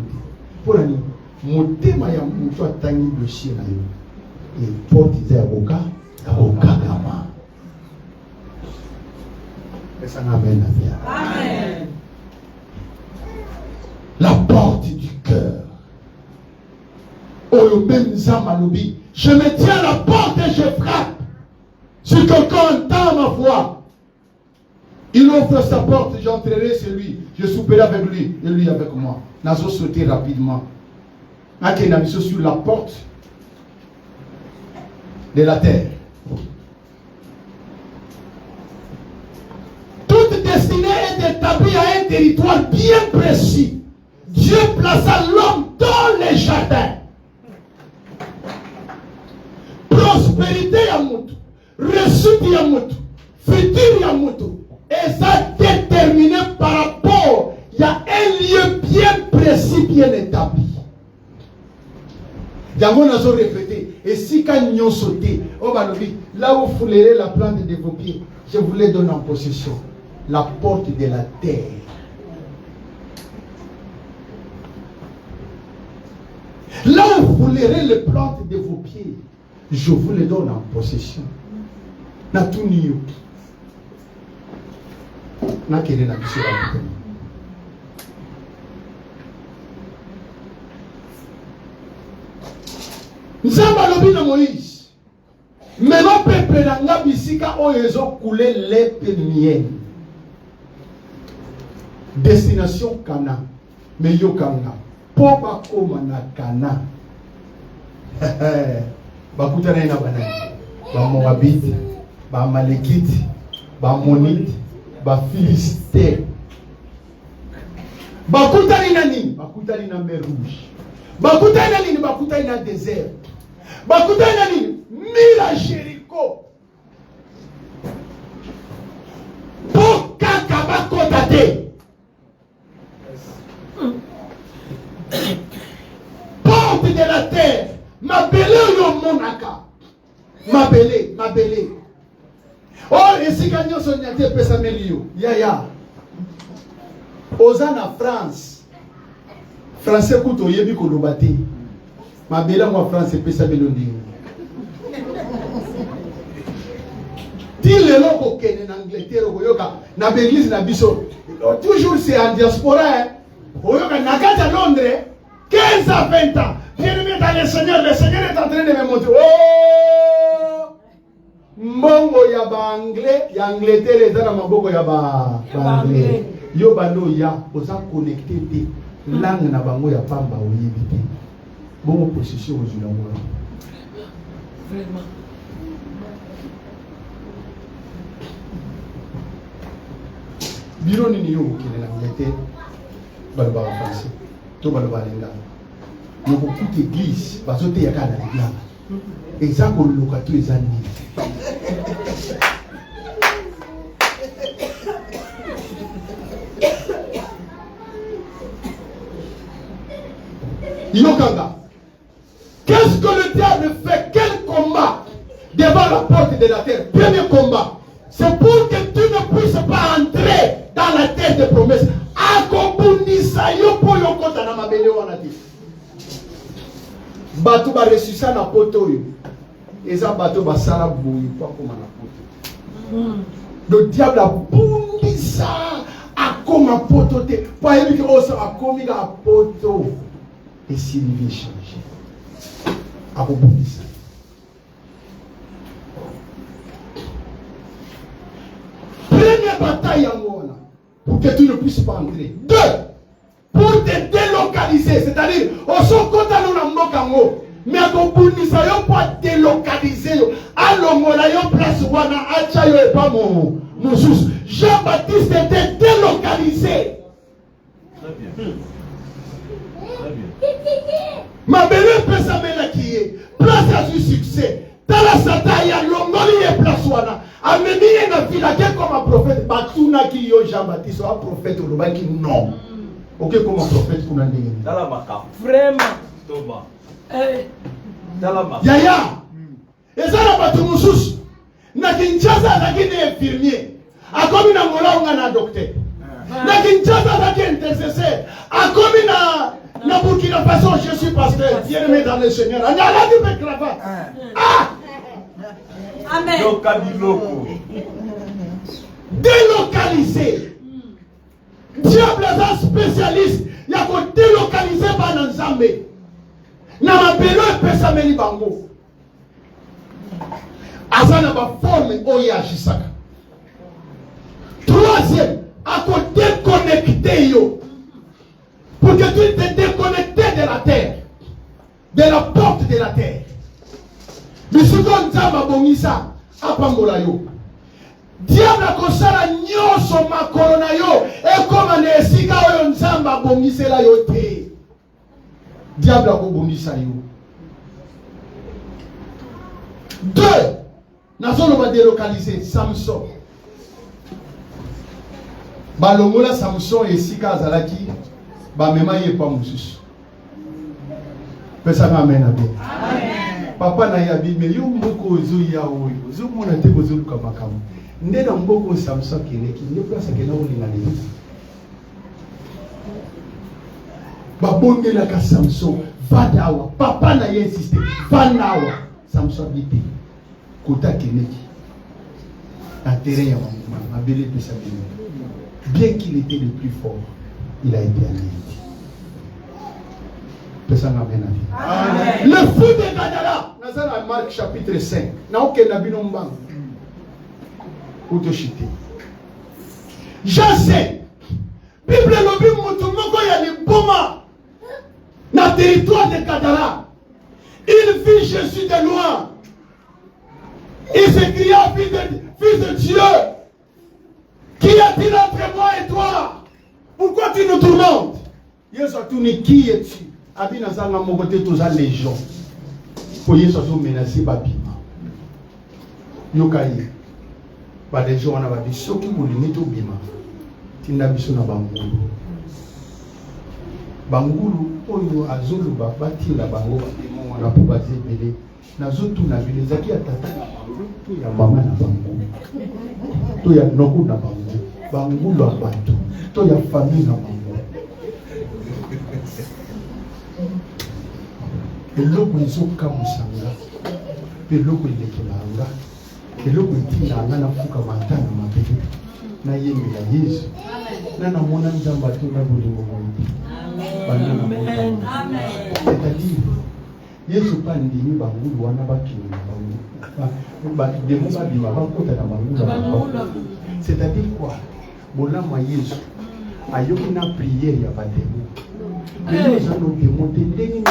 Pour ani motema ya mutu atangi dossier na yo. Et porte za boka kama. Esa na amen. Amen. La porte du cœur. Je me tiens à la porte et je frappe. Si quelqu'un entend ma voix, il ouvre sa porte, j'entrerai chez lui, je souperai avec lui et lui avec moi. Nous allons sauter rapidement. Nous sur la porte de la terre. Toute destinée est établie à un territoire bien précis. Dieu plaça l'homme dans les jardins. Prospérité yamutu, réussite yamutu, futur yamutu. Et ça déterminé par rapport, il y a un lieu bien précis, bien établi. Yango nazo répété. Et si quand nous sauté, là où vous foulerez la plante de vos pieds, je vous les donne en possession. La porte de la terre. Là où vous foulerez les plantes de vos pieds, je vous les donne en possession. Na tout niyo. Na kere na biso ba. Nzamba lobi na Moïse. Maintenant peuple na nga bisika oyo ezo couler lait et miel. Destination Cana. Mais yo Cana. Po bakoma na Cana. Bakutana na banani. Ba Moabite, ba Amalekite, ba Monite, ba Philistin. Bakutani na nini? Bakutani na mer rouge. Bakutani na nini? Bakutani na désert. Bakutani na nini? Mila Jéricho. Pokaka bakotate. Porte de la terre. Ma belé yo monaka. Ma belé. Oh, et si quand on a été pesa melio. Ya. Ozana France. Français kuto yebi ko lobate. Ma belé moi France pesa melondi. Ti le loko kene en Angleterre ko yoka na église na biso. Toujours c'est en diaspora hein. Oyoka nakata Londres 15 à 20 ans. Bien-aimé dans le Seigneur est en train de me montrer. Oh! Mbongo ya ba anglais, ya Angleterre eza na maboko ya ba anglais. Yo bando ya oza connecté te langue na bango ya pamba oyebi te. Bongo position ozula ngo. Vraiment. Biro nini yo okende na Angleterre? Baloba français. To baloba lingala. il y a beaucoup d'églises, parce que il y a qu'à l'église. Et ça, qu'on le loue tous les années. Yokanga. Qu'est-ce que le diable fait? Quel combat devant la porte de la terre? Premier combat, c'est pour que tu ne puisses pas entrer dans la terre des promesses. Akobundisa yo po yokota na mabele wana ti. Bato ba ressusciter na poto yo. Eza bato ba sala boyi pa koma na poto. Le diable a bundisa akoma poto te. Pa yebi ke osa akomi na poto. Et s'il vient changer, à rebondir. Première bataille en Mona, pour que tu ne puisses pas entrer. 2, pour te délocaliser, c'est-à-dire, au son côté, nous n'avons pas de mais à rebondir, ça ne peut pas délocaliser. Alors, mon aïe, place, wana, achayo, et pas mon sous. Jean-Baptiste était délocalisé. Très bien. Ma belle personne qui est place à du succès. Dans la sataya, l'ongoli est place wana. Ameni na villa comme un prophète. Batuna qui yo Jean-Baptiste, un prophète au Loba qui non. Ok, comme un prophète qu'on a dit. Dans la maca. Vraiment. Thomas. Dans la maca. Yaya. Et ça la batumusus. Na Kinshasa na kine infirmier. A comme na mola on a docteur. Na Kinshasa na kine intercesseur. A comme na Burkina Faso, je suis pasteur, bien-aimé dans le Seigneur. On a la du cravate. Ah! Amen. Délocalisé. Diable est un spécialiste. Il y a qu'on délocaliser par l'ensemble. N'a ma belle pesameli bango. Azana ba forme oya jisaka. Troisième, à qu'on déconnecter yo. Pour que tu te déconnectes de la terre, de la porte de la terre. Mais ce qu'on dit à Bongisa, à Pambola yo. Diable a kosala nyoso makorona yo. Et comme on est ici, quand on zamba Bongisa la yo te. Diable a Bongisa yo. 2. Nazo va délocaliser Samson. Balongola Samson et Sika Zalaki. Ba mema ye pa mususu. Pesa amen amen. Papa na ya Bible yo mboko ozo ya oyo. Ozo mona te bozo luka makamu. Nde na mboko Samson keleki, nde place ke na olinga le. Ba bongela ka Samson, vadawa. Papa na ye insiste, vanawa. Samson bité. Kota keleki. Na terrain ya ma belle pesa bien. Bien qu'il était le plus fort, il a été anéanti. Amen. Le fou de Gadara, dans Marc chapitre 5, n'a aucun abinomban. Ou te chiter. Je sais, Bible lobi mutumoko ya liboma, na territoire de Gadara. Il vit Jésus de loin. Il s'écria, fils de Dieu, qui a-t-il entre moi et toi? Pourquoi tu nous tourmentes? Yesu atuni qui es-tu? Abina zanga mokote toza légion. Pour Yesu atu menacer babima. Yokaye. Ba légion wana ba bisoki bolingi to bima. Tinda biso na bangulu. Bangulu oyo azoluba batinda bango bademo wana po bazebele. Nazotu na bile zaki ya tata na bango to ya mama na bango. To ya noko na bango. Bangulu ya bato. To ya famille na bango. Eloko izoka musanga, eloko ilekelanga, eloko itinanga na fuka matana mabele, na yembe ya Yesu, na namona nzamba to na bolingo Amen. C'est-à-dire, Yesu pa ndimi bangulu wana bakini bangu, demo babima bakota na bangulu. C'est-à-dire quoi? Bolama Yesu, ayoki na prière ya bademo. Mais nous allons démonter les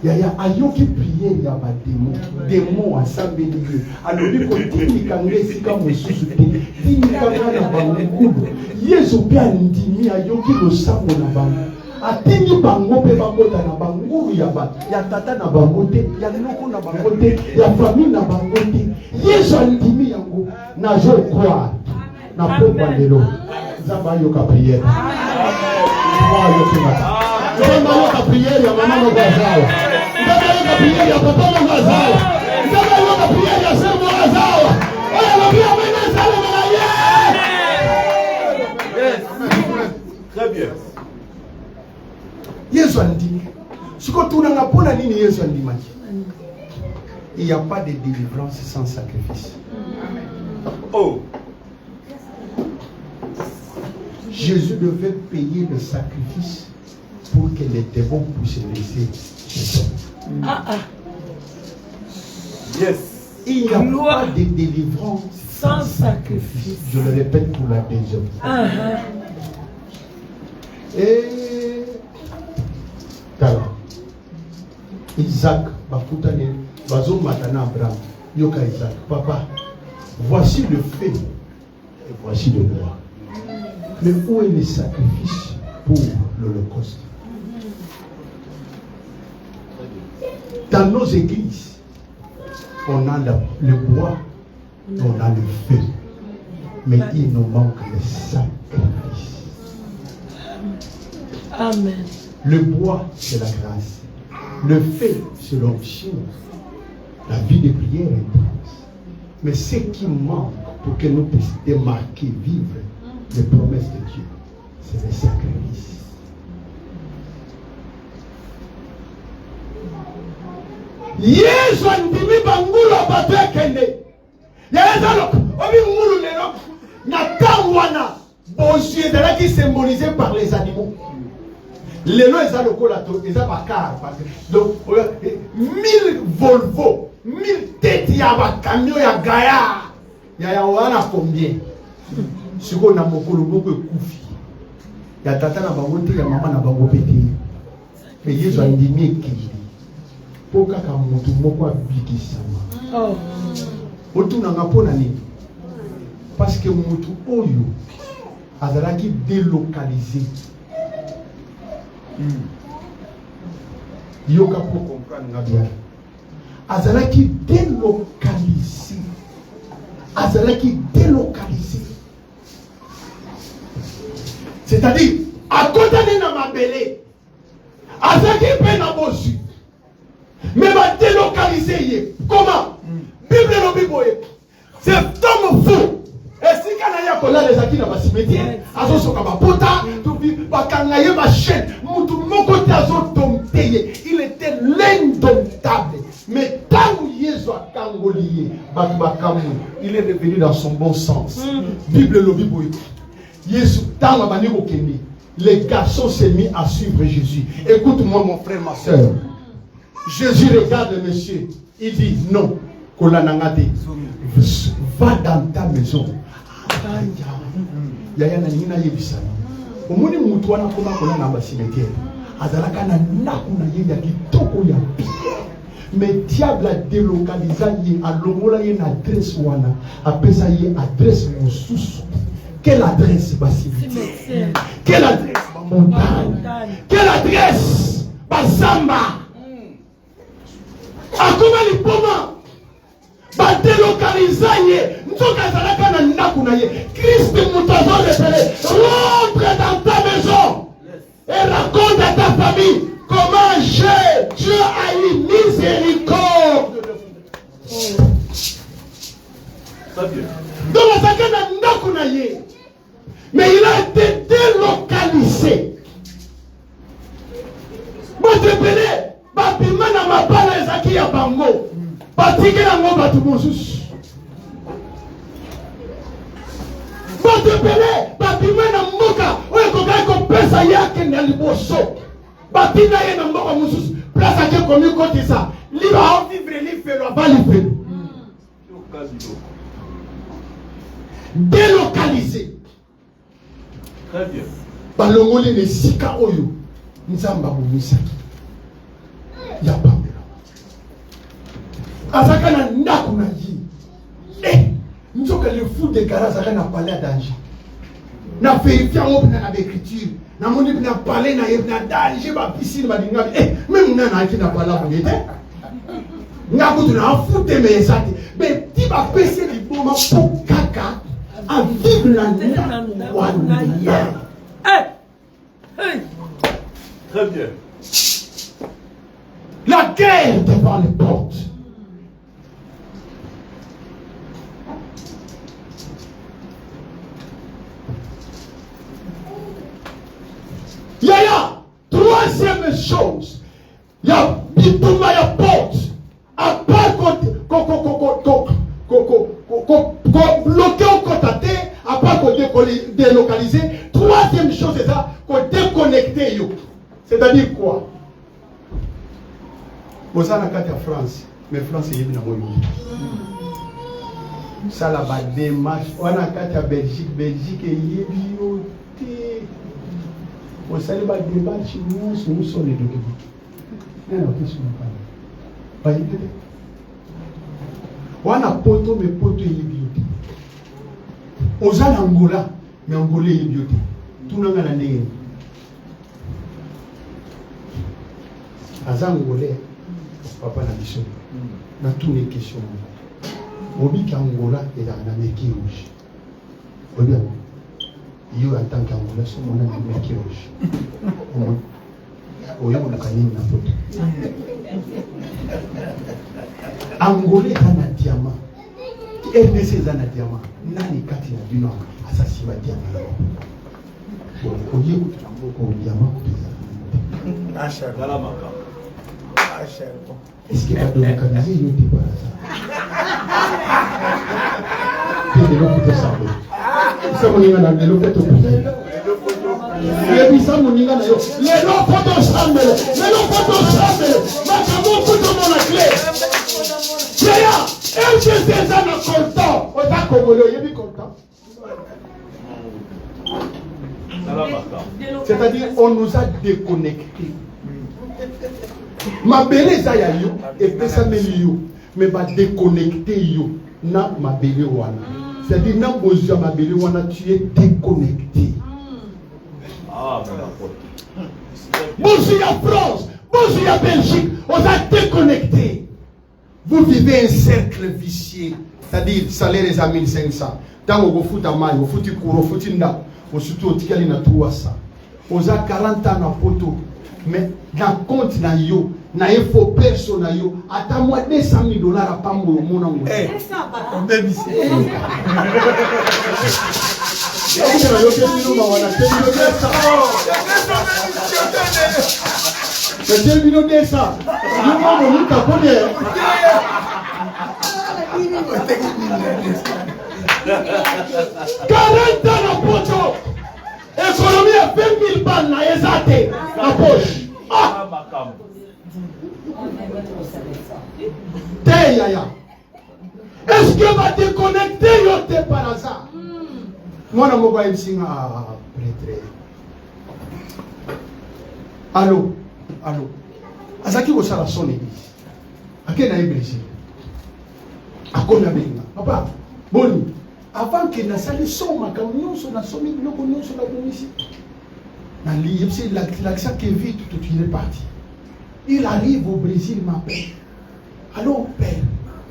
Yaya ayoki prière ya ba démon asambeli ye alobi ko tinika ngesika mosusu te tinika na bangulu yesu pe andimi ayoki losango na bango atindi bango pe bakota na bangulu ya tata na bango te ya loko na bango te ya famille na bango te yesu andimi yango na je croire na pokwa lelo nzamba ayoka prière ayoki mata nzamba ayoka prière ya mama no bazawa nzamba ayoka prière ya papa no bazawa nzamba ayoka prière ya sœur no bazawa oya lobi amena sala na ye. Yes. Très bien. Yesu andimi siko tunanga pona nini Yesu andimaki. Il n'y a pas de délivrance sans sacrifice. Oh. Jésus devait payer le sacrifice pour que les démons puissent laisser chez toi. Yes. Il n'y a pas de délivrance sans sacrifice. Je le répète pour la deuxième fois. Et Tala Isaac Bakutane Bazo Matana Abraham Yoka Isaac papa voici le fait et voici le droit. Mais où est le sacrifice pour l'Holocauste? Dans nos églises, on a le bois, on a le feu, mais il nous manque le sacrifice. Amen. Le bois, c'est la grâce. Le feu, c'est l'onction. La vie de prière est intense. Mais ce qui manque pour que nous puissions démarquer, vivre les promesses de Dieu, c'est le sacrifice. Yesu andimi bangulo batekende. Yeza lok, obi ngulu lelo na tangwana. Bonjour est qui symbolisé par les animaux. Lelo eza lokolato eza bakar. Donc 1000 Volvo, 1000 têtes ya ba camion ya Gaya. Ya wana combien? Siko na mokolo boko ekufi. Ya tata na bango te ya mama na bango pete. Mais Yesu andimi ekili. Po kaka mutu moko abikisama. Oh. Otu nanga pona nini? Parce que mutu oyo azalaki délocalisé. Yoka pour comprendre bien. Azalaki délocalisé. Azalaki délocalisé. C'est-à-dire, à côté de Namabélé, Azalaki Penabosu. Mais va délocaliser. Comment? Bible no Bible. C'est homme fou. Et si kanaya kola les acquis dans le cimetière, azo soka ba pota, to bi ba kangaye ba chaîne, mutu moko tazo dompteye. Il était l'indomptable. Mais tant Yesu a kangolié, il est revenu dans son bon sens. Bible no Bible. Yesu tant abani okende. Les garçons s'est mis à suivre Jésus. Écoute-moi mon frère, ma soeur. Jésus regarde le monsieur. Il dit non. Kolanangate. Va dans ta maison. Yaya na nina yebisana. Omoni mutu wana koma kolana ba cimetière. Azalaka na naku na ye ya kitoko ya pire. Mais diable a délocalisé ye alongola ye na adresse wana. Apesa ye adresse mosusu. Quelle adresse ba cimetière? Quelle adresse ba montagne? Quelle adresse ba samba? Akoma lipoma ba délocaliser ye nzoka zalaka na ndaku na ye. Christ mutazo repele rentre dans ta maison et raconte à ta famille comment Dieu a eu miséricorde. Donc azalaka na ndaku na ye, mais il a été délocalisé. Bon repele bapima na mabala ezaki ya bango batiki yango bato mosusu batepele bapima na mboka oyo ekokaki kopesa ye akende ya liboso batina ye na mboka mosusu place ake komi kotisa liba aovivre lifelo aba lifelo délocalisé. balongoli na esika oyo nzambe abomisaki. ya pambela azaka na ndako na ye nzoka le fou de gara azaka na palais à danger na vérifia ngo na écriture na moni na palais na yebna danger ba piscine ba dinga même na na na palais ba yete nga kutu na fouté mais ça mais ti ba pese li boma pour kaka à vivre la nuit. Très bien. La guerre devant les portes. Yaya, troisième chose, il y a Bitouma, il y a porte. À part qu'on bloquer au côté, à part qu'on délocaliser. Troisième chose, c'est ça, qu'on déconnecter. C'est-à-dire quoi? Vous avez la France, mais France est une ça la démarche. On a la Belgique, Belgique est une vous avez la démarche, nous sommes les documents. Non, qu'est-ce qu'on parle? On a poto, mais poto est bioté. On a l'Angola, mais Angola est bioté. Tout le monde a la nez. Aza Angolais, papa n'a dit dans toutes les questions. Obi Angola est dans l'Amérique rouge. Obi yo en tant qu'Angolais, c'est mon Amérique rouge. Oyo on a gagné une photo. Angolais a un diamant. RDC a un diamant. Nani kati na bino asasi ba diamant. Bon, oye ko diamant. Achère la maka. Achère. Est-ce qu'il va délocaliser une type par hasard? C'est de l'autre ça. Ça mon ingana de l'autre tout. Les ça mon ingana yo. Les non photo chambre. Les non photo chambre. Makamo photo mon la clé. Yaya, MGC ça na content. On va congolais, il est content. C'est-à-dire on nous a déconnectés. Ma belle zaya yo et pesa melio mais va déconnecter yo na ma belle wana. C'est-à-dire na bozo ma belle wana tu es déconnecté. Ah bozo ya France, bozo ya Belgique, on a déconnecté. Vous vivez un cercle vicieux, c'est-à-dire salaire les 1500. Tant vous foutez à main, vous foutez courant, vous foutez nda, vous surtout au tikali na 300. On a 40 ans na photo. Mais dans le compte na yo, na faux personne na yo, attends moi $200,000 à pas mon mon. Eh, on baby c'est. Économie à 20 000 balles na ezate na poche. Ah! T'es yaya. Est-ce que va déconnecter yote par hasard? Moi na moba imsinga prêtre. Allô? Allô? Azaki ko sala son église. Akena église. Akona benga. Papa, boni. Avant que na sali son makamyo so na somi biloko nyonso na komisi. Na l'IFC l'accent qui est vite tout il est parti. Il arrive au Brésil m'appelle. Allô père.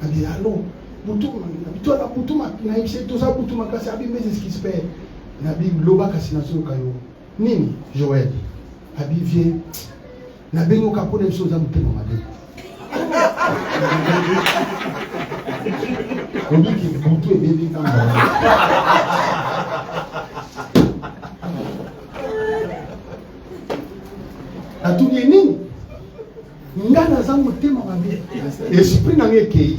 Il dit allô. Butuma, toi la butuma na IFC tout ça butuma kasi abi mais c'est ce qui se passe. Na bi loba kasi na so kayo. Nini Joël. Abi vient. Na bengo kapone mso za mtema mabe. On dit qu'il faut tout et bien quand même. A tout bien ni. Ngana za mutema mabe. Esprit na ngeke.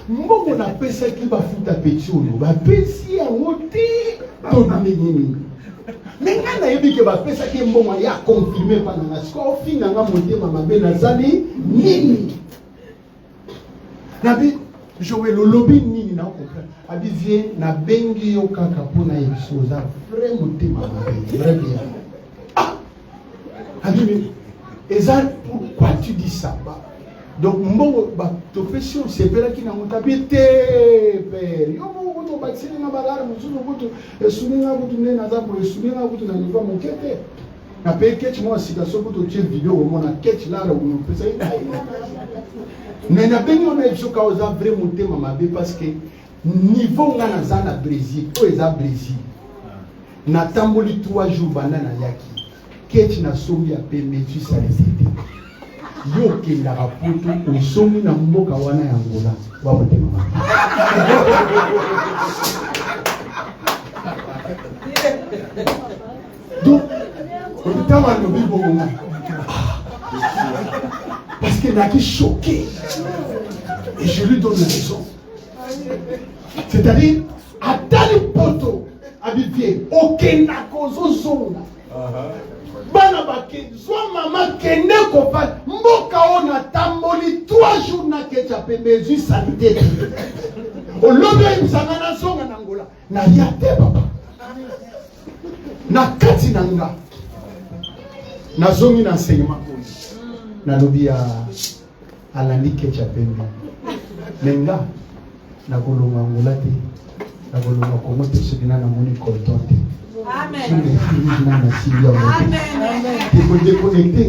Mbongo na pesa ki ba futa petiono. Ba pesi ya ngote to nini. Mais ngana yebi ke ba pesa ki mbongo ya confirmer pa na score finga nga mutema mabe na zali nini. Nabi Joël le lobby nini na comprendre. Abi vient na bengi yo kaka pona yebisoza vrai mutema mabe. Vrai bien. Ah. Abi eza Pourquoi tu dis ça? Donc, mon tu fais si on s'est fait qui n'a pas habité, père. Yo mon goût au vaccin n'a pas l'air, mon goût et souvenir à vous donner n'a pas pour souvenir à vous donner n'a pas mon quête. Na paye catch moi si la somme de vidéo au mon catch là où on fait ça. Mais na bien on a eu ce cas vraiment thème ma bé parce que niveau ngana zana Brésil, o eza Brésil. Na tamboli 3 jours banana yaki. Catch na sombi a paye metu salisité. Yo ke na rapoto o somi na mboka wana ya Angola wa motema. Donc parce qu'il n'a qui choqué et je lui donne raison. C'est-à-dire à tali poto habitué aucun cause zone. Bana bake soit maman kende ko fa mboka ona tamboli 3 jours na kecha pembezu sanité. O lobe imsanga na zonga na Angola na yate baba. Na kati nanga na zongi na enseignement na lobi à la like chapembe lenga na kolonga Angola te na kolonga Congo te sedina na moni koltonte. Amen. Amen. Ko déconnecter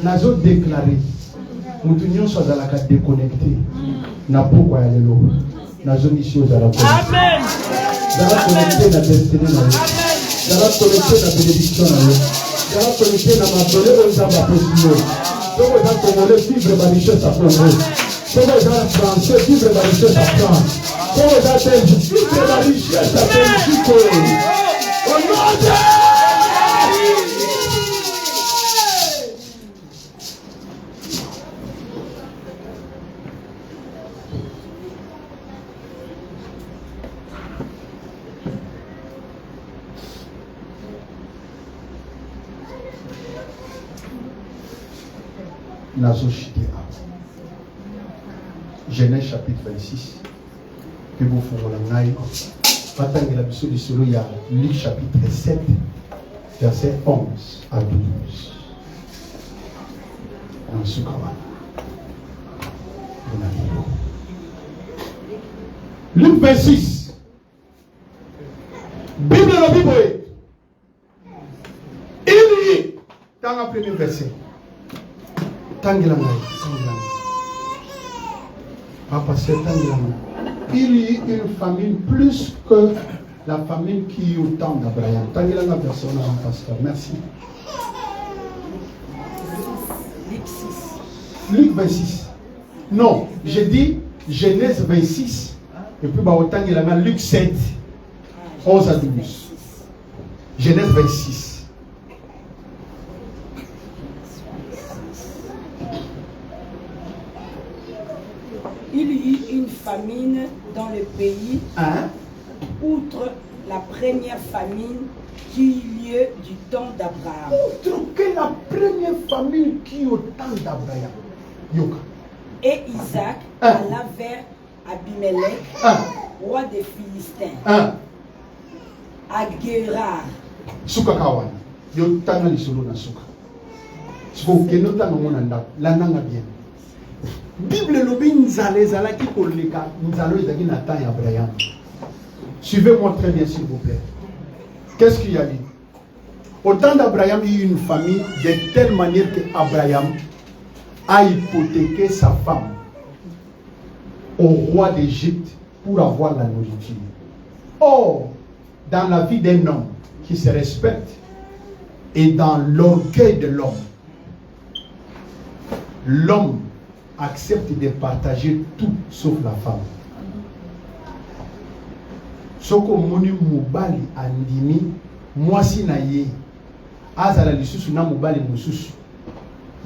na zo déclarer mutu nyonso azalaka déconnecté na pourquoi ya lelo na zo mission za la amen. Za connecter na destiny na za connecter na bénédiction na za connecter na mabole oza ba possible donc za congolais vivre ba richesse à Congo donc za français vivre ba richesse à France donc za belge vivre ba richesse à Belgique. Au nom de Genèse chapitre 26. Que vous faites Patang la biso du solo, il y a Luc chapitre 7, verset 11 à 12. En ce cas, Luc 26. Bible la Bible. Il dit, dans le premier verset. Papa, c'est il y a une famine plus que la famine qui est au temps d'Abraham. Tangilanga verset avant pasteur. Merci. Luc 26. Non, j'ai dit Genèse 26. Et puis Tangilanga Luc 7. 11 à 12. Genèse 26. Il y eut une famine dans le pays, outre la première famine qui eut lieu du temps d'Abraham. Outre que la première famine qui eut au temps d'Abraham. Et Isaac alla vers Abimelech, roi des Philistins, à Guérar. Souka kawan, yo tanga li solo na souka. Souka kenota no monanda, la nanga bien. Bible lobi nzale zalaki koleka nzalo ezaki na temps Abraham. Suivez-moi très bien s'il vous plaît. Qu'est-ce qu'il y a dit? Au temps d'Abraham, il y a eu une famille de telle manière que Abraham a hypothéqué sa femme au roi d'Égypte pour avoir la nourriture. Or, dans la vie d'un homme qui se respecte et dans l'orgueil de l'homme accepte de partager tout sauf la femme. Soko moni mobali andimi mwasi na ye azala lisusu na mobali mususu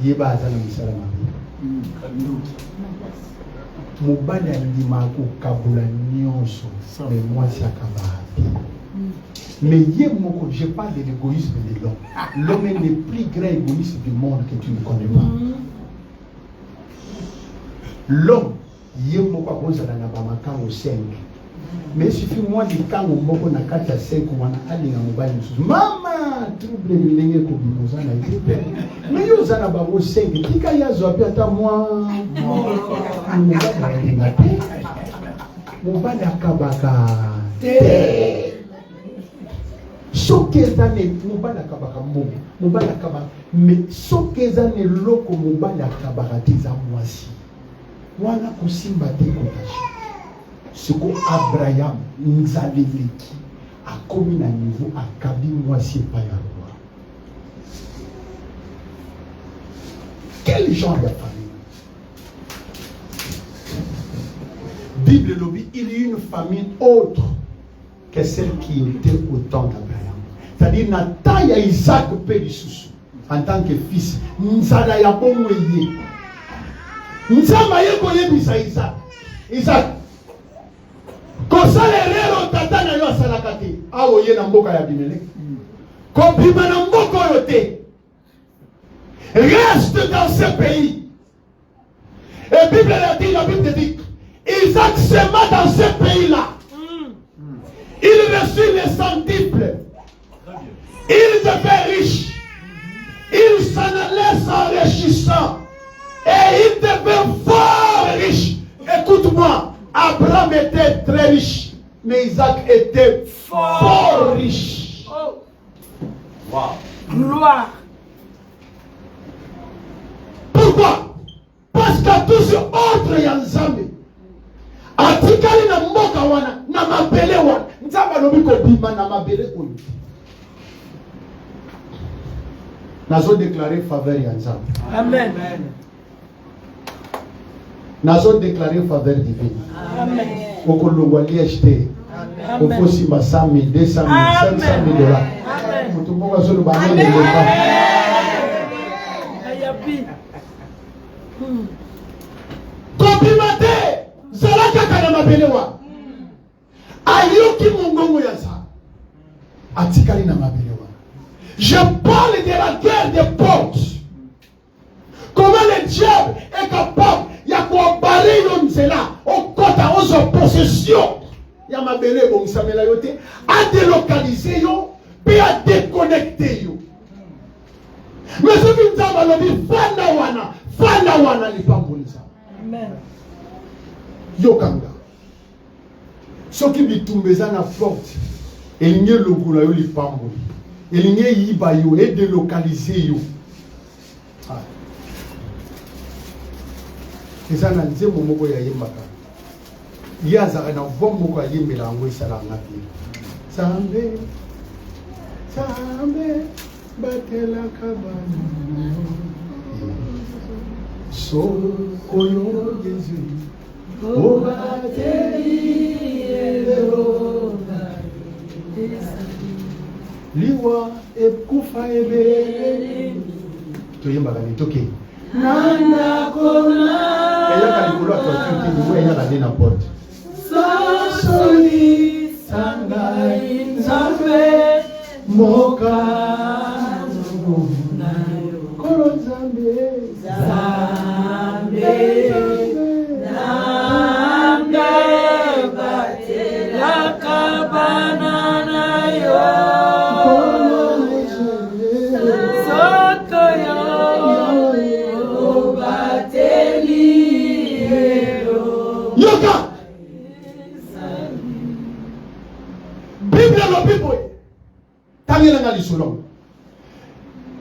yeba azala misala mabe. Mobali andima ko kabula nyonso mais mwasi akabati. Mais ye moko, je parle de l'égoïsme de l'homme. L'homme est le plus grand égoïste du monde que tu ne connais pas. L'homme, il y a au 5. Mais il suffit moi de quand on moko na 4 à 5 on a allé na mobile. Maman, trouble milenge ko bimoza na ipe. Mais yo zana ba mo 5 tika ya zo apia moi. Mon bana kabaka. Sokezane mobala kabaka mbongo mobala kabaka mais sokezane loko mobala kabaka teza mwasi wana kusimba te kotashi siko Abraham nzaleleki akomi na niveau akabi mwasi epai ya roi. Quel genre de famille? Bible lobby, il y a une famille autre que celle qui était au temps d'Abraham. C'est-à-dire, Nathan et Isaac Pélissousou, en tant que fils, Nzala ya bongo ye. Nzama ye koye bisa Isaac. Isaac. Kosale rero tata na yo asalakate. Awo ye na mboka ya Abimelech. Kopima na mboko yo te. Reste dans ce pays. Et Bible a dit, la Bible dit, Isaac sema dans ce pays-là. Il reçut les centiples. Il devait riche. Il s'en allait s'enrichissant. Et il devait fort riche. Écoute-moi, Abraham était très riche. Mais Isaac était fort riche. Oh. Wow. Gloire. Pourquoi? Parce qu'à tous ces autres Yanzambe. Atikali na mboka wana na mabele wana nzamba lobi ko bima na mabele oyo nazo déclarer faveur ya nzamba. Amen. Nazo déclarer faveur divine. Amen. Okolongwa liège ofosi ma 100 000 200 000 500 000 dollars. Amen. Mutu mboka zo ba ngene leka. Ayapi. Kopimate zalaka kana mabele wa ayoki mongongo ya za atikali na mabele wa. Je parle de la guerre des portes. Comment le diable est capable ya kuabare yo nzela okota ozo possession ya mabele bon samela yote a délocaliser yo pe a déconnecter yo. Mais ce qui nous a lobi fanda wana lipamboliza. Amen. Yokanga soki bitumbeza na porte elinge lokula yo lipamboli elinge yiba yo et délocaliser yo. Eza na nzembo moko ya yembaka ye azaka na vo moko ayembela yango esalanga te. Zambe batelaka bana sokoyo Yesu liwa ekufa ebele toyembaka nitoke nanda kona eyaka likolo atoatuti niwo eyaka nde na porte sasoli sangai nzambe mboka kolo nzambe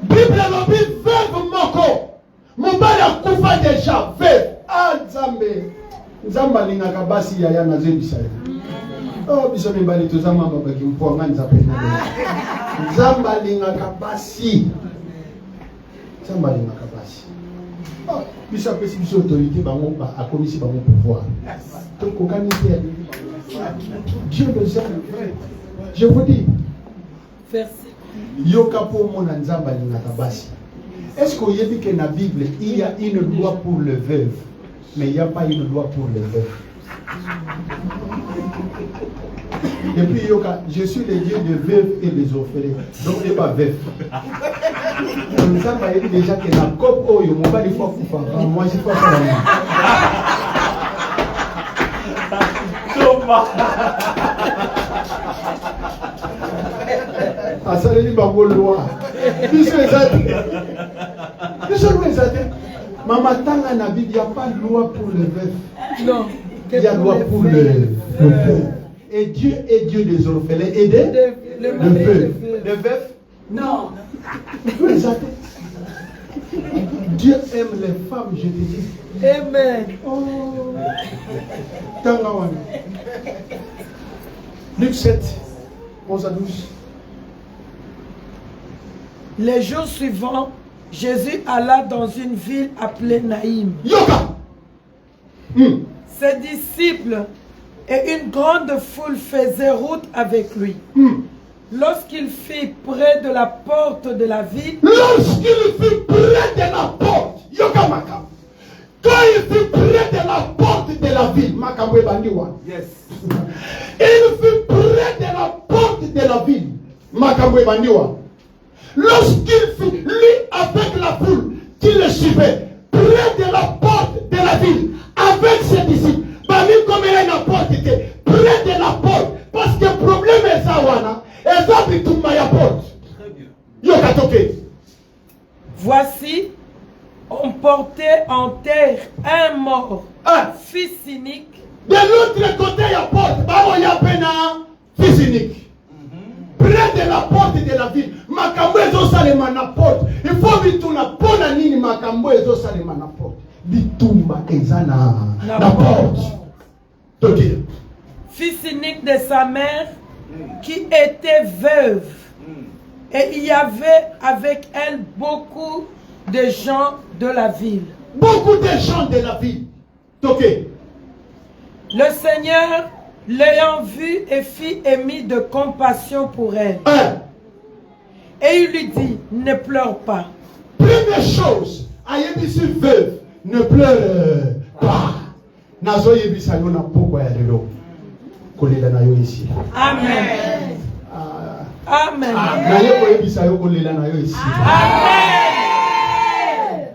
Bible lobi veuve moko mobali akufa deja veuve nzamba lingaka basi yaya na zembisa oh biso mibali tozama babaki mpoanga nzambe nzamba lingaka basi oh biso apesi biso autorité bango akomisi bango pouvoir tokokani te Dieu nous aime. Je vous dis yoka po mona nzamba lingaka basi. Est-ce qu'on dit que dans la Bible il y a une loi pour le veuve mais il n'y a pas une loi pour le veuf. Et puis yoka, je suis le Dieu des veuves et des orphelins. Donc il n'est pas veuf. Donc ça va dire déjà que la coupe oh yo mon pas des fois pour faire moi je fais ça. Ah ça les loi. Maman, tant à Nabi, il n'y a pas de loi pour le veuf. Non. Il y a loi pour le veuf. Et Dieu est Dieu des orphelins et des veufs. Des veufs? Non. Vous les attendez. Dieu aime les femmes, je te dis. Amen. Oh. Luc 7, 11 à 12. Les jours suivants, Jésus alla dans une ville appelée Naïm. Yoga. Ses disciples et une grande foule faisaient route avec lui. Lorsqu'il fut près de la porte de la ville, Yoga Maka. Quand il fut près de la porte de la ville, yes. Il fut près de la porte de la ville, lorsqu'il fut, lui avec la foule qui le suivait, près de la porte de la ville, avec ses disciples, parmi comme il y a une porte, près de la porte, parce que le problème est ça, et ça, c'est tout ma porte. Yoga Toke. voici, on portait en terre un mort, un fils cynique. De l'autre côté, il y a porte, il y a fils cynique. Près de la porte de la ville, Makambo ezo salema na porte. Il faut bituna pona nini Makambo ezo salema na porte. Bitumba ezana na porte. Toki. Fils cynique de sa mère, qui était veuve. Et il y avait avec elle beaucoup de gens de la ville. Beaucoup de gens de la ville. Toki. Le Seigneur, l'ayant vue, et fit émis de compassion pour elle. Et il lui dit, ne pleure pas. Première chose, ayebisi veuve, ne pleure pas. Nazo yebisa yo na poko ya lelo. Kolela na yo ici. Amen. Amen. Na yo yebisa yo kolela na yo ici. Amen.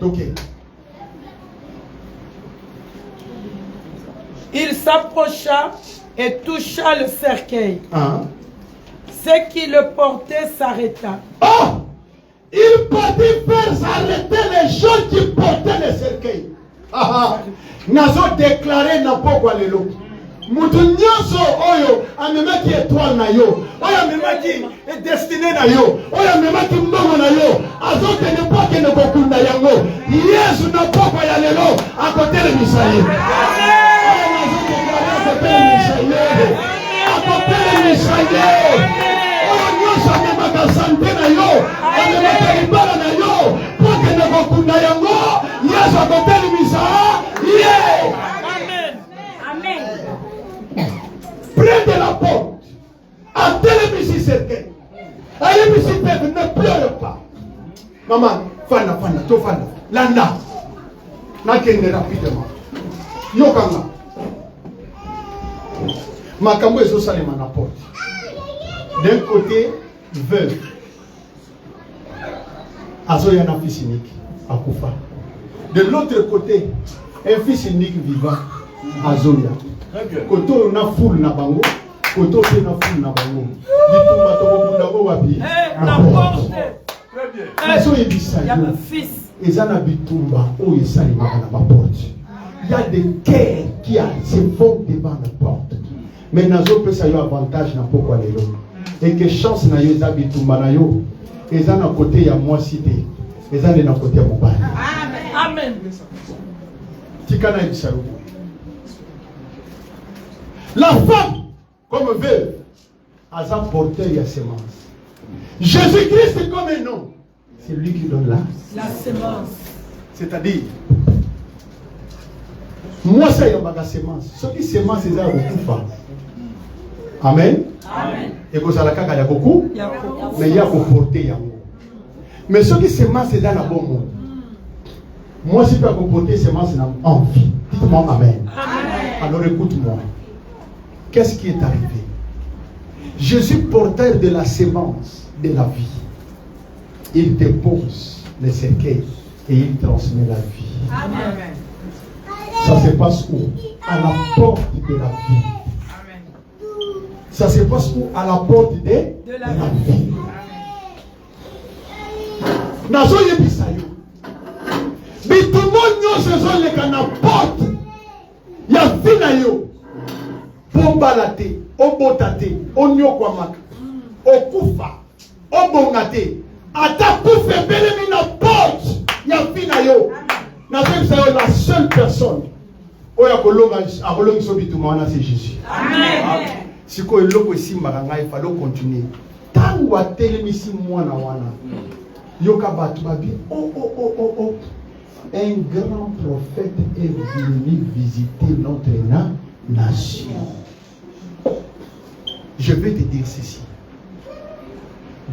Ok. Il s'approcha et toucha le cercueil. Ce qui le portait s'arrêta. Oh! Il partit faire s'arrêter les gens qui portaient le cercueil. Nazo déclaré n'a pas quoi les lots. Mutunyoso oyo amemaki étoile na yo. Oyo amemaki est destiné na yo. Oyo amemaki mbongo na yo. Azote ne pas que ne kokunda yango. Yesu na pas quoi ya lelo à côté de Misaïe. À côté de Misaïe. Oyo nyoso amemaka santé na yo. Amemaka libala na yo. Pour que ne kokunda yango. Yesu à côté de Misaïe. Près de la porte, à télévision cercueil. Ayebisi peuple, ne pleure pas. Maman, fana, to fana. Landa. Nakende rapidement. Yokanga. Makambo ezo salema na porte. D'un côté, veuve. Azoya na fils unique. Akufa. De l'autre côté, un fils unique vivant. Azoya. Koto na foule na bango, koto pe na foule na bango. Bitumba to bunda ko wapi? Na porte. Très bien. Aso yebisa yo. Il y a un fils. Ezana bitumba o yesali na porte. Il y a des guerres qui se font devant la porte. Mais nazo pesa yo avantage na poko lelo. Et que chance na yo eza bitumba na yo. Ezana côté ya moi cité. Ezana na côté ya mobali. Amen. Amen. Tikana yebisa yo. La femme, comme veuve, a un porteur et a semence. Jésus-Christ comme un nom, c'est lui qui donne la semence. C'est-à-dire, moi, ça y a ma semence. Ce qui semence, c'est ça, beaucoup. Amen. Amen. Et que ça la caca, il y a beaucoup, mais il y a beaucoup porter. Mais ce qui semence, c'est dans le bon monde. Moi, si tu as porter semence, c'est dans envie. Dites-moi Amen. Alors écoute-moi. Qu'est-ce qui est arrivé? Je suis porteur de la sémence de la vie. Il dépose le cercueil et il transmet la vie. Amen. Ça se passe où? À la porte de la vie. Amen. Ça se passe où? À la porte de la vie. nazo yebisa yo bitumo nyonso ezoleka na porte ya vie na yo bombala te obota te onyokwamaka okufa obonga te ata kufa ebelemi na porte ya vie na yo nazoyebisa yo la seule personne oyo akolongisa bitumo wana c'est Jésus. Amen. Sikoyo eloko esimbaka ngai falo continuer ntango atelemisi mwana wana yoka bato babi oh un grand prophète est venu visiter notre nation. Je vais te dire ceci.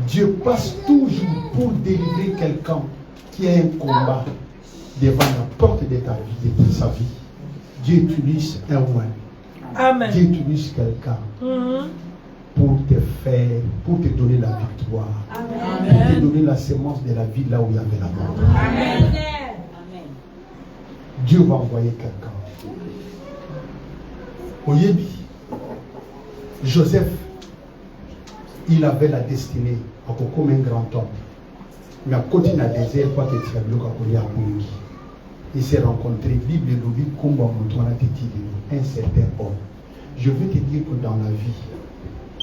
Dieu passe toujours pour délivrer quelqu'un qui a un combat devant la porte de ta vie, de sa vie. Dieu utilise un roi. Amen. Dieu utilise quelqu'un pour te faire, pour te donner la victoire, Amen. pour te donner la sémence de la vie là où il y avait la mort. Amen. Dieu va envoyer quelqu'un. Oyebi, Joseph, il avait la destinée comme un grand homme. Mais à côté d'un désert, il s'est rencontré, Bible et un certain homme. Je veux te dire que dans la vie,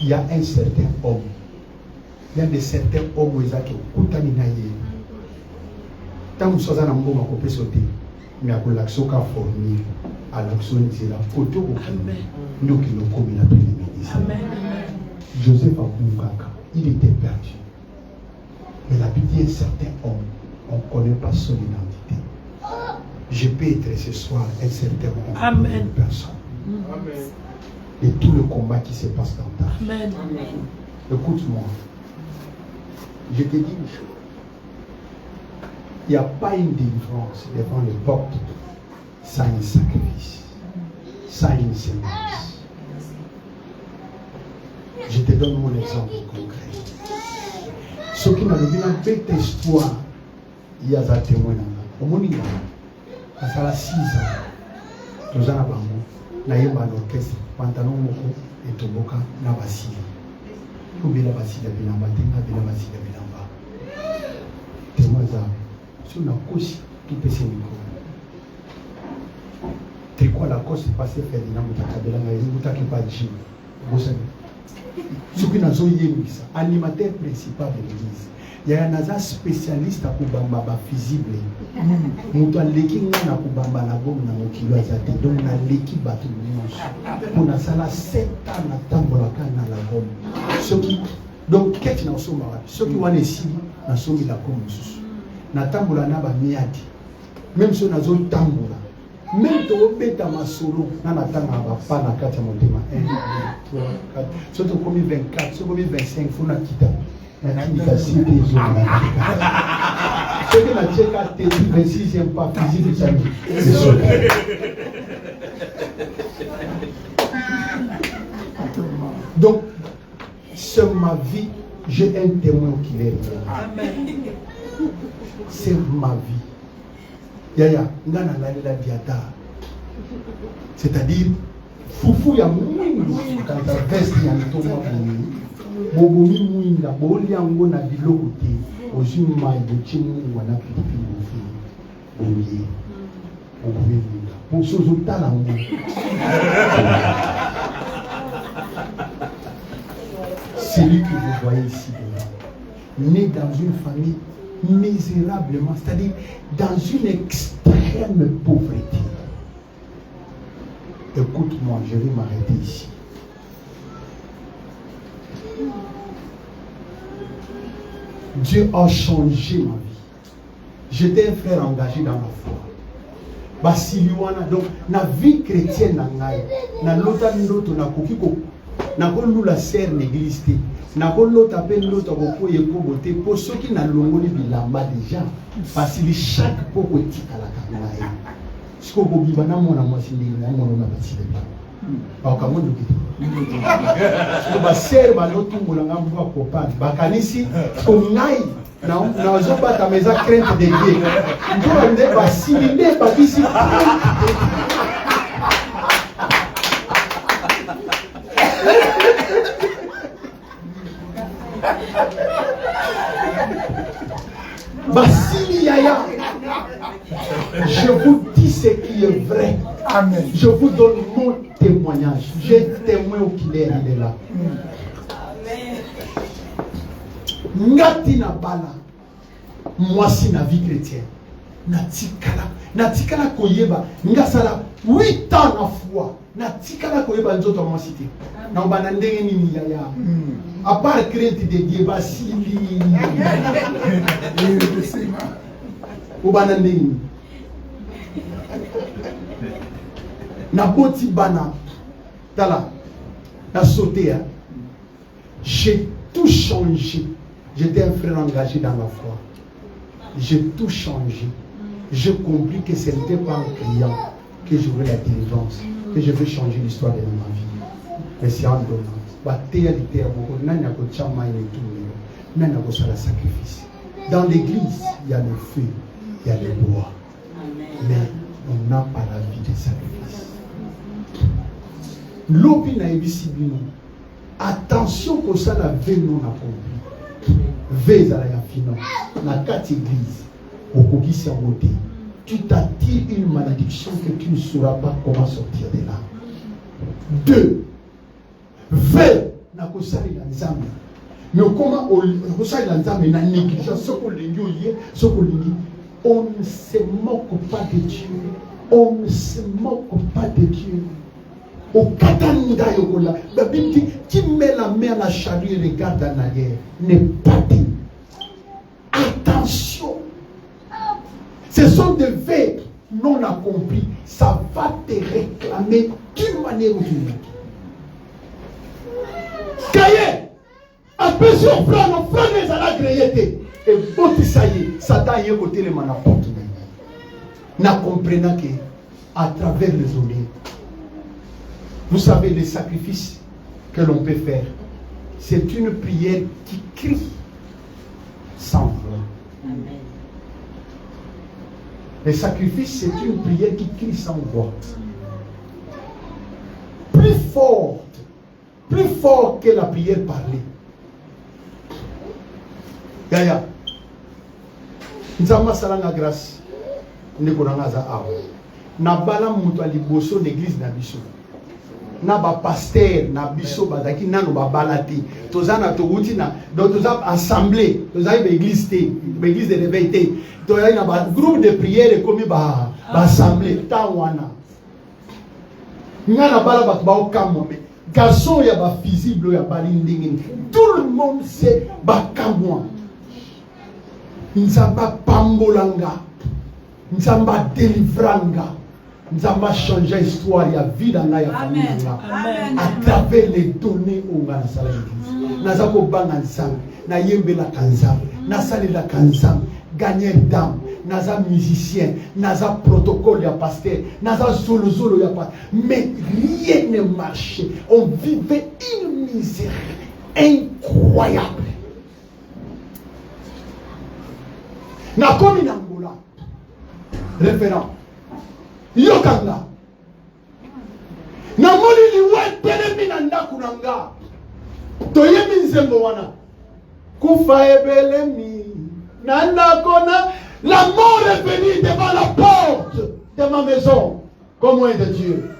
il y a un certain homme. Il y a des certains hommes où ils ont tant que ça n'a pas sauté, mais à l'action qu'a formé, à l'action de la photo, nous qui nous commis la pénétration. Joseph Aboukaka, il était perdu. Mais la Bible dit un certain homme, on ne connaît pas son identité. Je peux être ce soir un certain homme, Amen. Une personne. Amen. Et tout le combat qui se passe dans ta vie. Amen. Écoute-moi. Je te dis une chose. Il n'y a pas une délivrance devant les portes sans un sacrifice, sans une sémence. Je te donne mon exemple concret. Ce qui m'a donné un petit espoir, il y a un témoin. Au monde, ça a 6 ans. Nous avons un orchestre, pantalon moko et toboka na basili. Nous avons la basili de Bilamba, la basili de Bilamba. Témoin ça. Si on a couché, tout peut se micro. C'est quoi la cause? C'est passé Ferdinand Moutakabela, mais il n'y a pas de gym. Vous savez. Ce qui n'a pas animateur principal de l'église. Il y a un spécialiste à Kubamba visible. Nous avons l'équipe à Kubamba la gomme dans le kilo azate. Donc on a l'équipe bateau de on a ça là 7 ans à Tambolaka dans la gomme. Donc qu'est-ce que nous sommes? Ceux qui ont ici, nous sommes la gomme. Natambola na ba miadi même si on a zone tambola même to beta masolo na natanga ba pa na kati ya motema 1 2 3 4 surtout comme 24 surtout comme 25 faut na kita na kita cité zone ce que na cheka te 26e pas physique ça c'est sûr. Donc sur ma vie j'ai un témoin qui l'est. Amen. C'est ma vie. Yaya, ngana la diata. C'est-à-dire, foufou ya mwingu quand ta veste ya mtoma mwingu. Bobomi mwinga, boli yango na biloko te. Ozuma ibochi mwingu wana pipi mwofi. Oye. Bobomi mwinga. Pour sozuta la mwingu. Celui que vous voyez ici, né dans une famille misérablement, c'est-à-dire dans une extrême pauvreté. Écoute-moi, je vais m'arrêter ici. Dieu a changé ma vie. J'étais un frère engagé dans la foi. Basiliwana, donc, la vie chrétienne, na lota ndoto na kokiko, na kolu la serre l'église. Na lota pe lota ko yeko bote pour ceux qui na longoli bilamba déjà parce que chaque poko tika la kanai. Ce ko bobiba na mona mwasi ndinga na mona na basile ba. Ba ka mondo kiti. Ce ba serre ba lotu ngula ngambu ko pa ba kanisi ko ngai na zo ba ta meza crainte de Dieu. Ndo ande ba simile ba bisi. Basili Yaya. Je vous dis ce qui est vrai. Amen. Je vous donne mon témoignage. J'ai témoin oculaire, il est là. Ngati na bala. Moi si na vie chrétienne. Natikala koyeba. Ngasala 8 ans na foi. Natikala koyeba nzoto moi cité. Na obana ndenge nini Yaya. À part crainte de Dieu basili. Obana ndenge nini. Na boti bana tala na sauté. J'ai tout changé. J'étais un frère engagé dans la foi. J'ai tout changé. J'ai compris que ce n'était pas en criant que je veux la délivrance, que je veux changer l'histoire de ma vie. Mais c'est en donnant. Dans l'église, il y a le feu, il y a le bois. Mais on n'a pas la vie de sacrifice. L'opi na ebisibino. Attention que ça la veille non accomplie. Veille à la finance. La 4 églises. Au Kogi beauté. Tu t'attires une malédiction que tu ne sauras pas comment sortir de là. 2. Veille na kosali la nzambe. Mais comment on kosali la nzambe na négligence ce qu'on lingi. On ne se moque pas de Dieu. On ne se moque pas de Dieu. Au Katanda Yogola, la Bible dit qui met la main à la charrue et regarde en arrière n'est pas dit. Attention, ce sont des faits non accomplis. Ça va te réclamer d'une manière ou d'une autre. Cahier, après surprendre, frère les alagréés et bon, ça y est, ça t'a y côté les manaportes. N'a comprenant que à travers les olives. Vous savez, les sacrifices que l'on peut faire, c'est une prière qui crie sans voix. Les sacrifices, c'est une prière qui crie sans voix. Plus forte que la prière parlée. Yaya, nous avons la grâce. Nous avons la grâce. Nous avons la grâce. L'église na biso. Na ba pasteur na biso bazaki nano ba balati tozana toguti na donc toza assemblée toza église de réveil té toza na ba groupe de prière comme ba assemblée tawana ngana bala ba okamo me garçon ya ba visible ya bali ndingini tout le monde sait ba kamwa nzamba pambolanga nzamba délivranga nous avons changé l'histoire, il y a vie dans la famille. À travers les données au Ganasala. Nous avons bangan sang, na yembe la kanzam, na sali la kanzam, gagner d'âme, nous avons musicien, nous avons protocole ya pasteur, nous avons zolo ya pasteur. Mais rien ne marchait. On vivait une misère incroyable. Na komi Angola, référent. Yokanga na moni liwe pelemi na ndaku nanga toyemi nzembo wana kufa ebelemi na ndakona la mort est venue devant la porte de ma maison comme loin de Dieu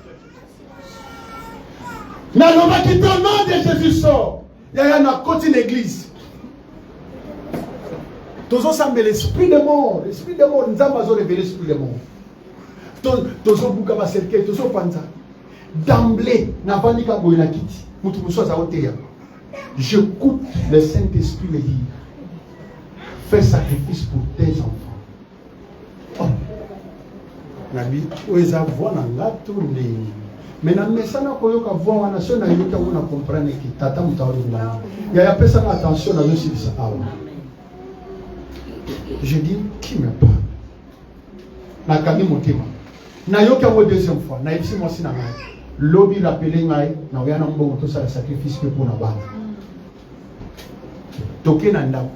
na loma qui ton nom de Jésus sort yaya na côté l'église tous ensemble l'esprit de mort nzamba zo révéler l'esprit de mort. D'emblée, j'écoute le Saint-Esprit me dire fais sacrifice pour tes enfants. Oh. Nabi, oeza voix na tourné. Mais na mesana koyoka voix na so na yoka ona comprendre que tata mutaori na. Ya personne attention na nous sur ça. Je dis qui me parle. Na kami motema. Na yoka mo deuxième fois, na ipsi mo sina ngai. Lobi rappelé ngai, na oya na mbongo to sala sacrifice pe pona ba. Toke na ndako.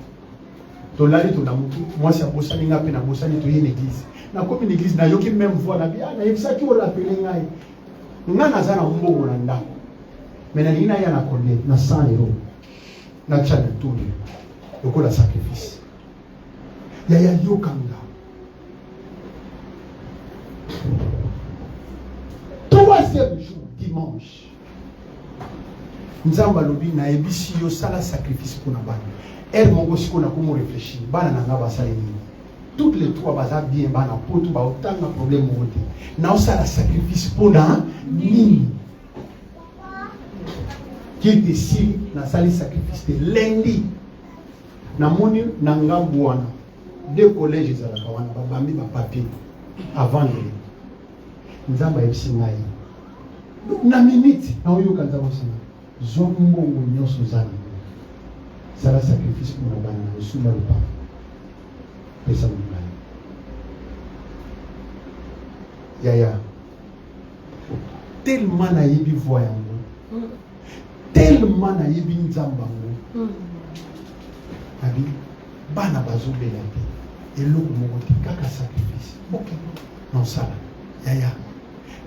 To lali to na mutu, moi si abosani nga pe na bosani to une église. Na comme une église na yoki même voix na bien, na ipsa ki o rappelé ngai. Nga na za na mbongo na ndako. Mais na lina ya na konde na 100 €. Na tchana tout. Lokola sacrifice. Yaya Yokanga. Troisième jour, dimanche. Nzamba lobi na ebisi yo sala sacrifice pour na bana. Elle mongo siko na komo réfléchir. Bana na ngaba sala ni. Toutes les trois baza bien bana poto ba autant de problème monté. Na sala sacrifice pour na nini. Qui décide na sali sacrifice de lundi. Na moni na ngambu wana. Deux collèges za la wana ba bambi ba papier avant de Nzamba ebisi ngai. Na minute na oyo kanza osina. Zongo nyonso zana. Sala sacrifice pour na bana na suma le pas. Pesa mwana. Yaya. Tellement na yebi voyango. Tellement na yebi nzamba ngo. Abi bana bazobela pe. Eloko moko te kaka sacrifice. OK. Non sala. Yaya.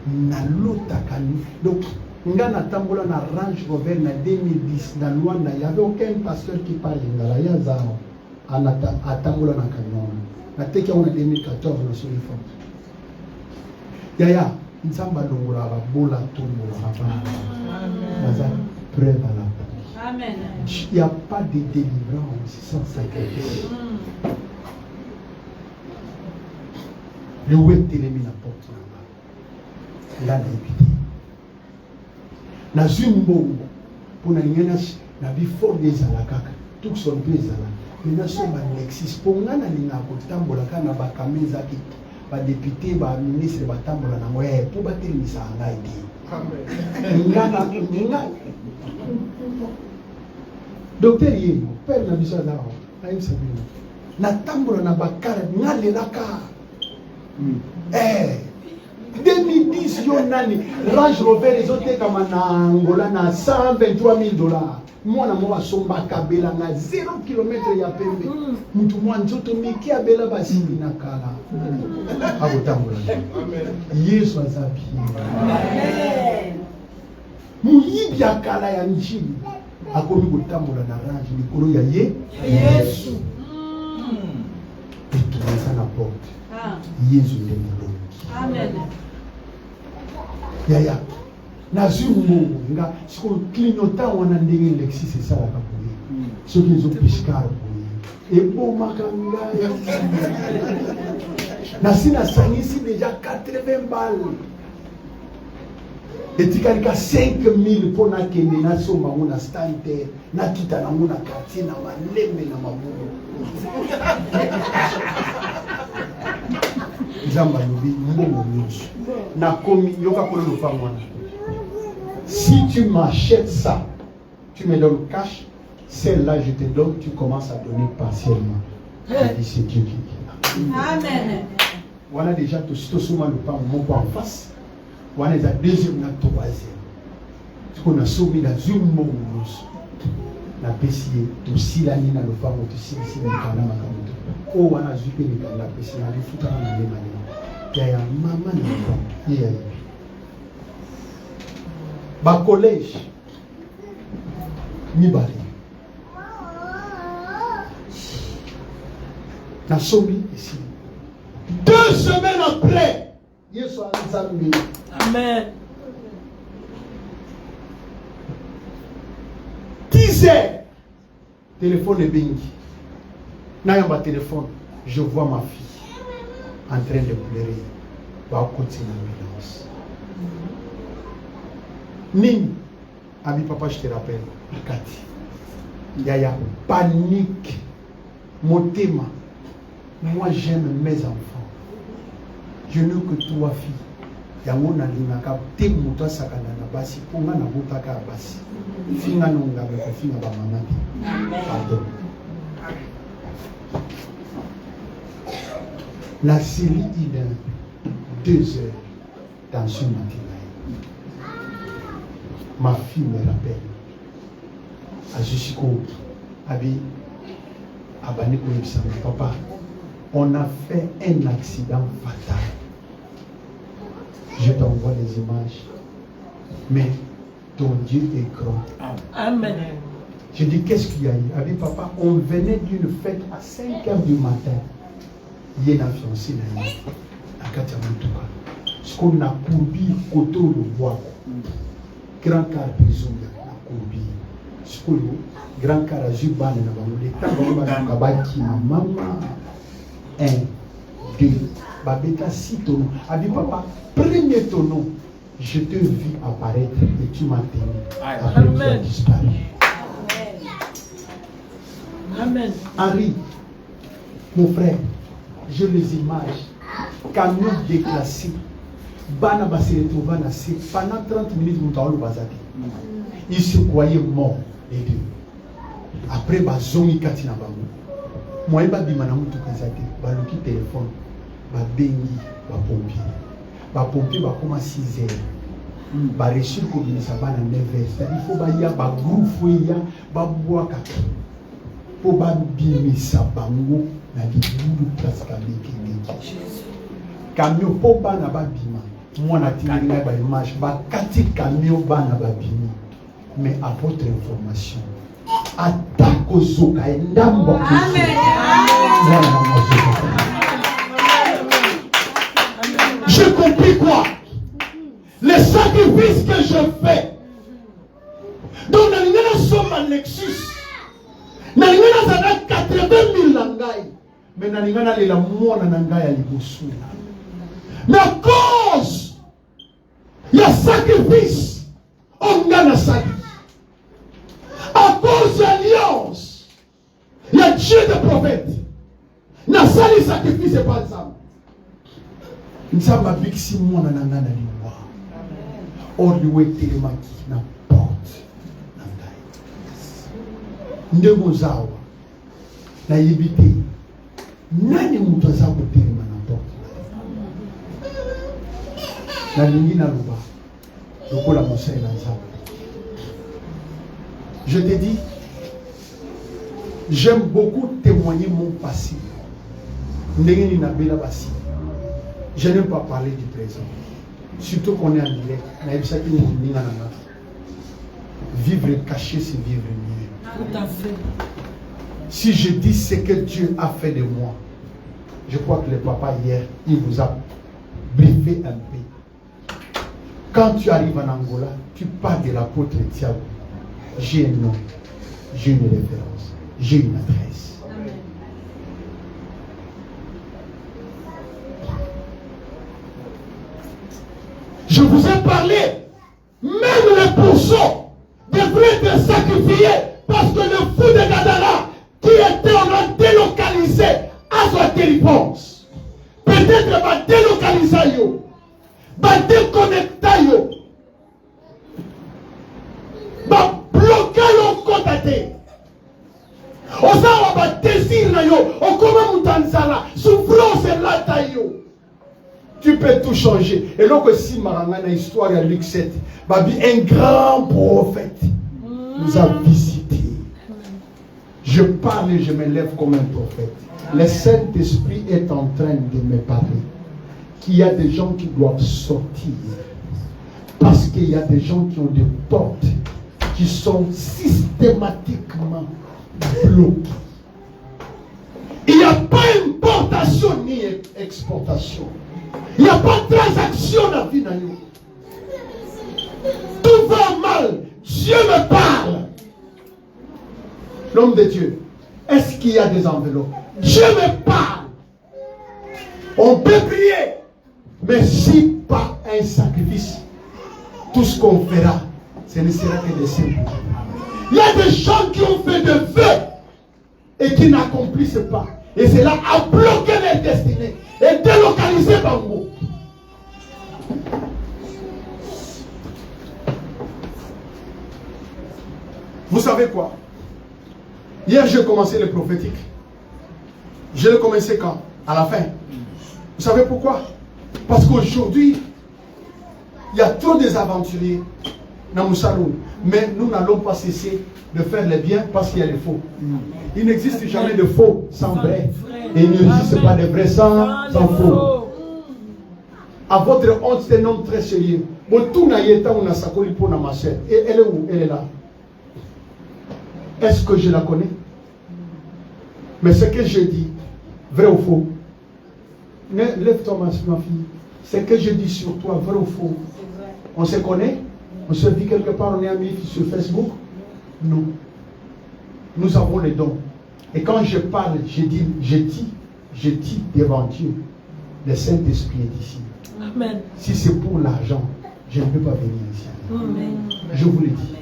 Na lota kani. Donc nga na tambola na Range Rover na 2010 na Luanda, il y avait aucun pasteur qui parlait ngala ya zao anata atambola na camion na teki on 2014 na sur les formes yaya nzamba longola ba bola tombola hapa amen preuve à la amen. Il n'y a pas de délivrance sans sacrifice. Le web télémi na porte là na épité na zumbo pour na ngena na before des alakaka tout son des ala mais na so ba Lexus pour ngana linga ko tambola kana ba kameza ki ba député ba ministre ba tambola na ngoye pour ba telimisa ngai di amen ngana ngana docteur yemo père na biso na na imsabina na tambola na bakara ngale laka 2010 yo nani Range Rover ezote kama na Angola na $123,000. Mwana mwa somba kabela na 0 km ya pembe. Mtu mwa nzoto miki abela basindi na kala. Abo tambola. Amen. Yesu azabi. Amen. Muyibi akala ya njili. Akomi kutambola na range likolo ya Yesu. Et tout ça na porte. Yesu ndiye mulongo. Amen. Yaya. Na zumbo nga siko clignota wana ndenge Lexus esala ka boye. Soki ezo piskar boye. Ebo makanga. Na sina sangisi déjà 80 balles. Etikalika 5,000 pour na kende na soma ngona stante na kita na ngona quartier na malembe na mabubu. Nzamba lobi mbongo nyonso. Na komi yoka ko lo fa mwana. Si tu m'achètes ça, tu me donnes cash, celle-là je te donne, tu commences à donner partiellement. Et c'est Dieu qui dit. Amen. Voilà déjà tout ce souvent le pas mon en face. Voilà la deuxième, la troisième. Ce qu'on a soumis dans une monde, la pessier, tout si la nina le pas, tout si si le canard m'a camouflé. Oh, on a zuppé la pessier, on a les foutre dans les manières. Il y a un maman, il y a ba collège ni bari na somi ici 2 semaines après Yesu alizambi. Amen. 10 heures téléphone est bingi na yamba téléphone je vois ma fille en train de pleurer va continuer l'ambulance. Nini, Abi papa, je te rappelle, Akati, il y a panique, motema. Moi j'aime mes enfants. Je n'ai que 3 filles. Yango na linaka te muta sakana na basi ponga na butaka basi. Finga nonga be finga ba mama. Pardon. La série il est 2 heures dans ce matin. Ma fille me rappelle. À Jusiko, Abi, Abaniko Ibsam, papa, on a fait un accident fatal. Je t'envoie les images. Mais ton Dieu est grand. Amen. Je dis, qu'est-ce qu'il y a eu? Abi, papa, on venait d'une fête à 5 heures du matin. il y a une fiancée à Katiamantouka. Ce qu'on a courbi, côté le bois. Grand car prison, a courbi. Ce qu'on a grand car à Zuban, les temps qui maman. 1, 2, Babeka 6 tonneaux. Abi papa, premier tonneau, je te vis apparaître et tu m'as tenu. Après tu as disparu. Amen. Henri, mon frère, je les images. Camion déclassé. Bana va se retrouver pendant 30 minutes, il se croyait mort, les deux. Après, Bazongi Katina Bango. Moi, je vais vous téléphone, je vais pompier, va comme à 6 heures. Je vais réussir à communiquer à 9 heures. C'est-à-dire qu'il faut que groupe, il boire kaki. Pour que ça bango na libulu place kabeki. Camion pour bana babima. Moi na tinga ba image ba kati camion bana babimi. Mais à votre information, attaque aux zoka et ndambo. Amen. J'ai compris quoi? Les sacrifices que je fais. Donc, dans les somme en Lexus. Dans les 80 000 langailles. Mais dans les la moine nangaï à l'ibosou. Mais à cause, il y a sacrifice. On gagne sa vie. À cause de l'alliance, il y a Dieu de prophète. Na sali sacrifice et pas ça. Nzamba biksi mwana nanga na liwa. Or liwe telemaki na porte nangai. Ndego zawa na yibite. Nani mtu azabu telema na porte. Na lingi na luba. Lokola mosai na zabu. Je te dis, j'aime beaucoup témoigner mon passé. Je n'aime pas parler du présent. Surtout qu'on est en direct. Vivre caché, c'est vivre mieux. Tout à fait. Si je dis ce que Dieu a fait de moi, je crois que le papa hier, il vous a briefé un peu. Quand tu arrives en Angola, tu parles de l'apôtre Thiago. J'ai un nom, j'ai une référence, j'ai une adresse. Amen. Je vous ai parlé, même les pourceaux devraient être sacrifiés parce que le fou de Gadara qui était en train de délocaliser à sa délivrance, peut-être va délocaliser, va déconnecter, va bloquer le côté. On va désir, on commence mutanzala, souffrance et la taille. Tu peux tout changer. Et donc, si Marangana histoire à Luc 7, un grand prophète nous a visités. Je parle et je me lève comme un prophète. Le Saint-Esprit est en train de me parler. Qu'il y a des gens qui doivent sortir. Parce qu'il y a des gens qui ont des portes qui sont systématiquement bloquées. Il n'y a pas importation ni exportation. Il n'y a pas de transaction dans la vie. Tout va mal. Dieu me parle. L'homme de Dieu, est-ce qu'il y a des enveloppes? Dieu me parle. On peut prier. Mais si pas un sacrifice, tout ce qu'on fera, ce ne sera que des simples. Il y a des gens qui ont fait de vœux et qui n'accomplissent pas. Et cela a bloqué les destinées et délocalisé Bango. Vous savez quoi? Hier, j'ai commencé le prophétique. Je l'ai commencé quand? À la fin. Vous savez pourquoi? Parce qu'aujourd'hui, il y a trop des aventuriers dans Moussalou. Mais nous n'allons pas cesser de faire le bien parce qu'il y a les faux. Il n'existe jamais de faux sans vrai. Et il n'existe pas de vrai sans faux. À votre honte, c'est un homme très sérieux. Et elle est où? Elle est là. Est-ce que je la connais? Mais ce que je dis, vrai ou faux, Lève-toi, ma fille. C'est que je dis sur toi, vrai ou faux? On se connaît? On se dit quelque part, on est amis sur Facebook? Non. Nous avons les dons. Et quand je parle, je dis devant Dieu, le Saint-Esprit est ici. Amen. Si c'est pour l'argent, je ne peux pas venir ici. Amen. Je vous le dis.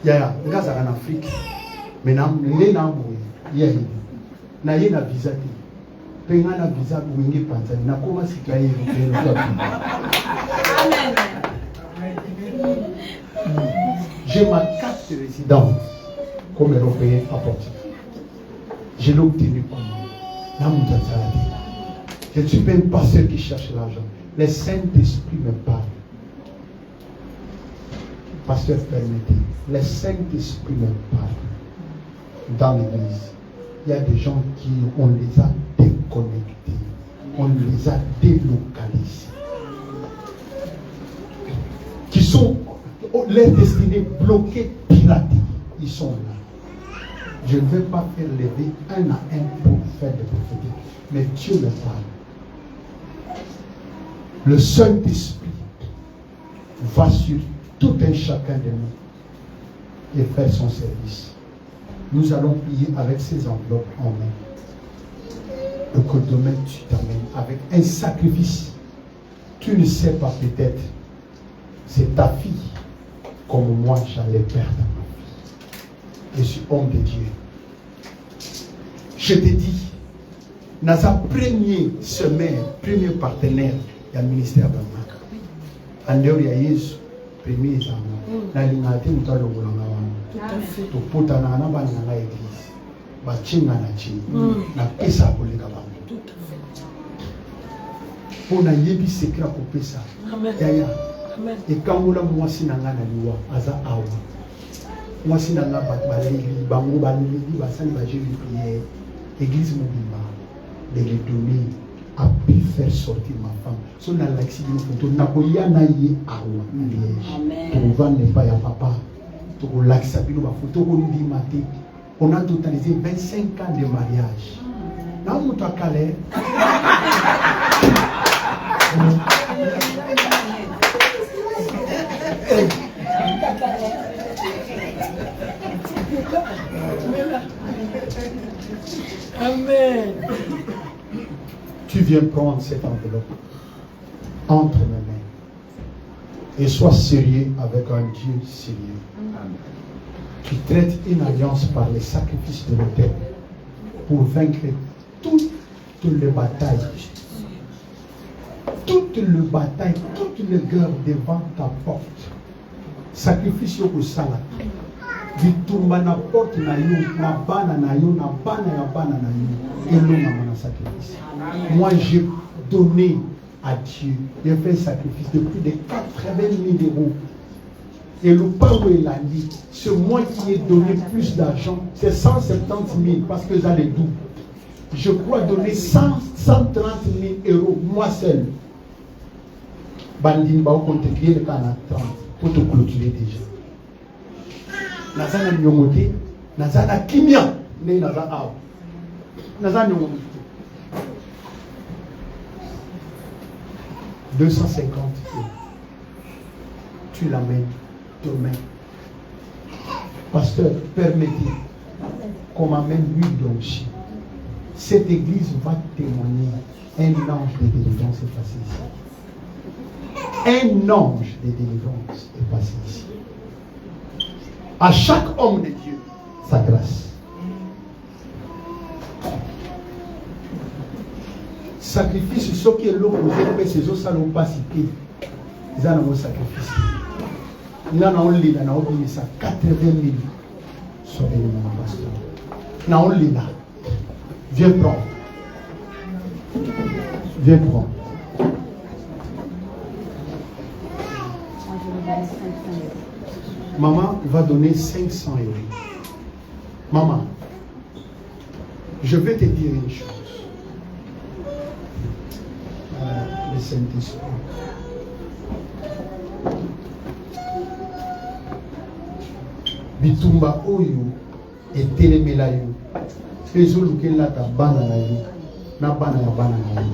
Yaya, regarde ça en Afrique. Maintenant, les gens, il y a un visa. Il y a un visa pour venir penser. Il y a comment citoyen Amen. J'ai ma carte de résidence comme européen à Portugal. Je l'ai obtenu comme je ne suis pas un pasteur qui cherche l'argent. Le Saint-Esprit me parle. Pasteur, permettez. Le Saint-Esprit me parle. Dans l'église, il y a des gens qui, on les a déconnectés. On les a délocalisés. Qui sont, les destinés bloqués, piratés. Ils sont là. Je ne vais pas faire lever un à un pour faire des prophétiques. Mais Dieu me parle. Le Saint-Esprit va sur tout un chacun de nous et faire son service. Nous allons prier avec ces enveloppes en main. Et que demain tu t'amènes avec un sacrifice. Tu ne sais pas peut-être. C'est ta fille comme moi j'allais perdre ma fille. Je suis homme de Dieu. Je te dis, dans sa première semaine, premier partenaire, il y a le ministère de la marque. Il y a Jésus, premier examen. Dans l'ingati, nous avons le Goulanga. Tout pour ta nana, dans l'église. Bachinga na chi. Na pesa pour les gabans. Pour na yebi secret pour pesa. Yaya. Et quand vous la moi si nanga na liwa, aza awa. Moi si nanga baleli, bango baleli, basali bajeli prière. Église Mobimba, de les donner a pu faire sortir ma femme. Si on a l'accident, on a koya na ye awa liège. Pour vendre pas ya papa. Pour l'accident, on a totalisé 25 ans de mariage. Là où tu as calé. Amen. Tu viens prendre cette enveloppe entre mes mains et sois sérieux avec un Dieu sérieux. Amen. Tu traites une alliance par les sacrifices de l'autel pour vaincre toutes les batailles. Toutes les batailles, toutes les guerres devant ta porte. Sacrifice au salat. Vitumba na porte na yo, na bana na yo, na bana ya bana na yo. Et l'on a mon sacrifice. Moi j'ai donné à Dieu, j'ai fait un sacrifice de plus de 80 000 euros. Et le pain où il a dit, c'est moi qui ai donné plus d'argent, c'est 170 000 parce que j'ai les doubles. Je crois donner 130 000 euros, moi seul. Bandine, on compte le cas à 30 pour te clôturer déjà. Nazana Nyomote, Nazana Kimia, mais Nazana Ao. Nazana Nyomote. 250 euros. Tu l'amènes demain. Pasteur, permettez qu'on m'amène l'huile d'onction. Cette église va témoigner. Un ange de délivrance est passé ici. Un ange de délivrance est passé ici. À chaque homme de Dieu, sa grâce. Sacrifice, ce qui est l'opposé, mais ces autres, ça n'ont pas cité. Ils ont un sacrifice. Ils ont un lit, ils ont oublié ça. 80 000. Soyez mon pasteur. Ils ont un lit là. Viens prendre. Viens prendre. Maman va donner 500 euros. Maman, je vais te dire une chose. Le Saint-Esprit. Bitumba oyo et telemela yo. Ezoluke la tabana na yo. na bana ya bana na yo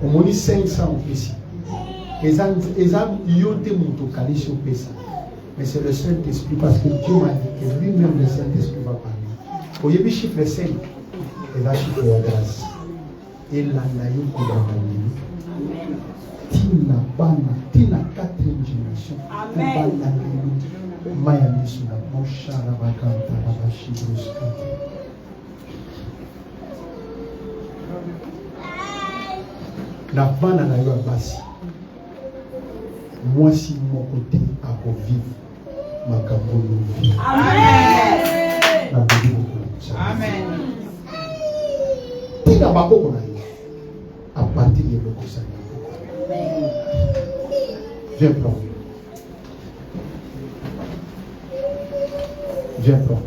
omoni 500 opesi eza yote moto kalisi opesa mais c'est le Saint-Esprit parce que Dieu m'a dit que lui-même le Saint-Esprit va parler oyebi chiffre 5 eza chiffre ya grâce elanda yo kodanga lelo tina bana tina 4e génération bana lelo maya miso na moshara bakanta babashibruska na bana na yo ya basi mwasi moko te akovivre makambo lovi na beli Amen. tina bakoko na yo à partir de eloko osali viens prendre viens prendre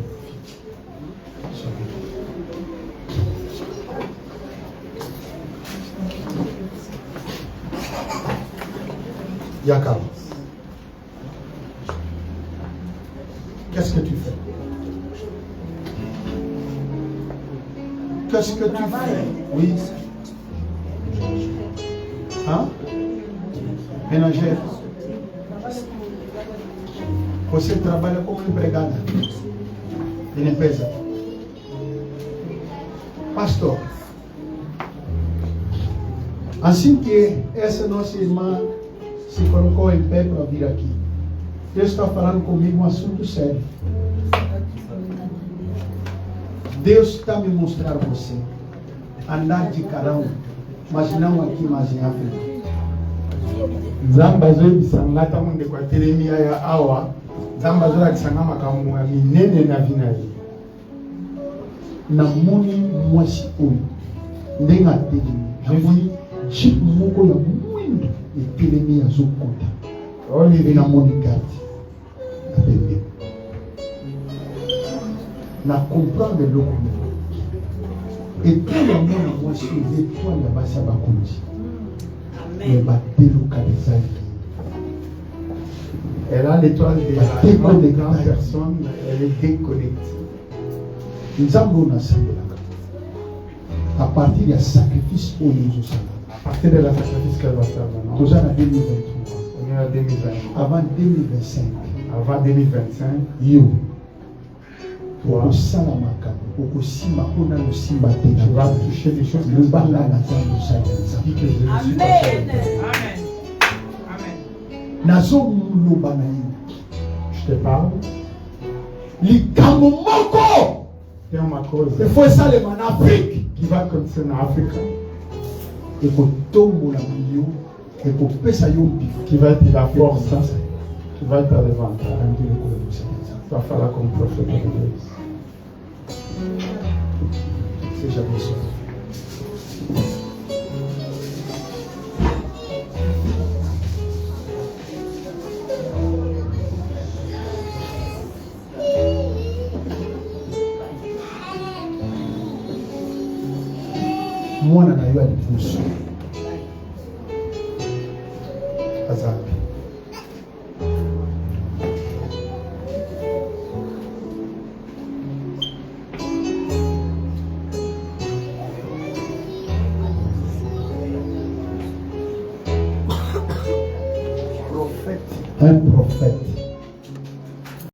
Yakab, qu'est-ce que tu fais? Qu'est-ce que tu fais? Oui. Hein? Ménagère. Você trabalha como empregada. De limpeza. Pastor, assim que essa nossa irmã se colocou em pé para vir aqui, Deus está falando comigo um assunto sério. Deus está me mostrando você andar de carão, mas não aqui, mas em África. Zamba zoe bisangata munde kwa telemia ya awa zamba zoe akisangama kamu minene na vinayi na moni mwasi oyo ndenga telemi namoni chip moko ya mwindo etelemi azokota olive na moni garde na pembe na comprendre eloko moko etwale ya mwana mwasi oyo etwale ya basi ya bakonzi mais badélocalisation. Elle a l'étoile des grandes personnes, elle est déconnectée. Nous avons à partir du sacrifice au à partir de la sacrifice qu'elle va faire maintenant. Nous sommes en 2023. On est en 2020. Avant 2025. Avant 2025. Yo. Tu vas toucher des choses que Amen. Amen. Je te parle. Likamomoko. C'est ma cause. Il faut ça les en Afrique. Qui va concerner l'Afrique. Et que tombe la milieu. Et que pesa yombi. Qui va être la force. Qui va être à l'évent. Il va falloir comme prophète de l'Église. C'est jamais ça. Mwana na yo alipusu azali un prophète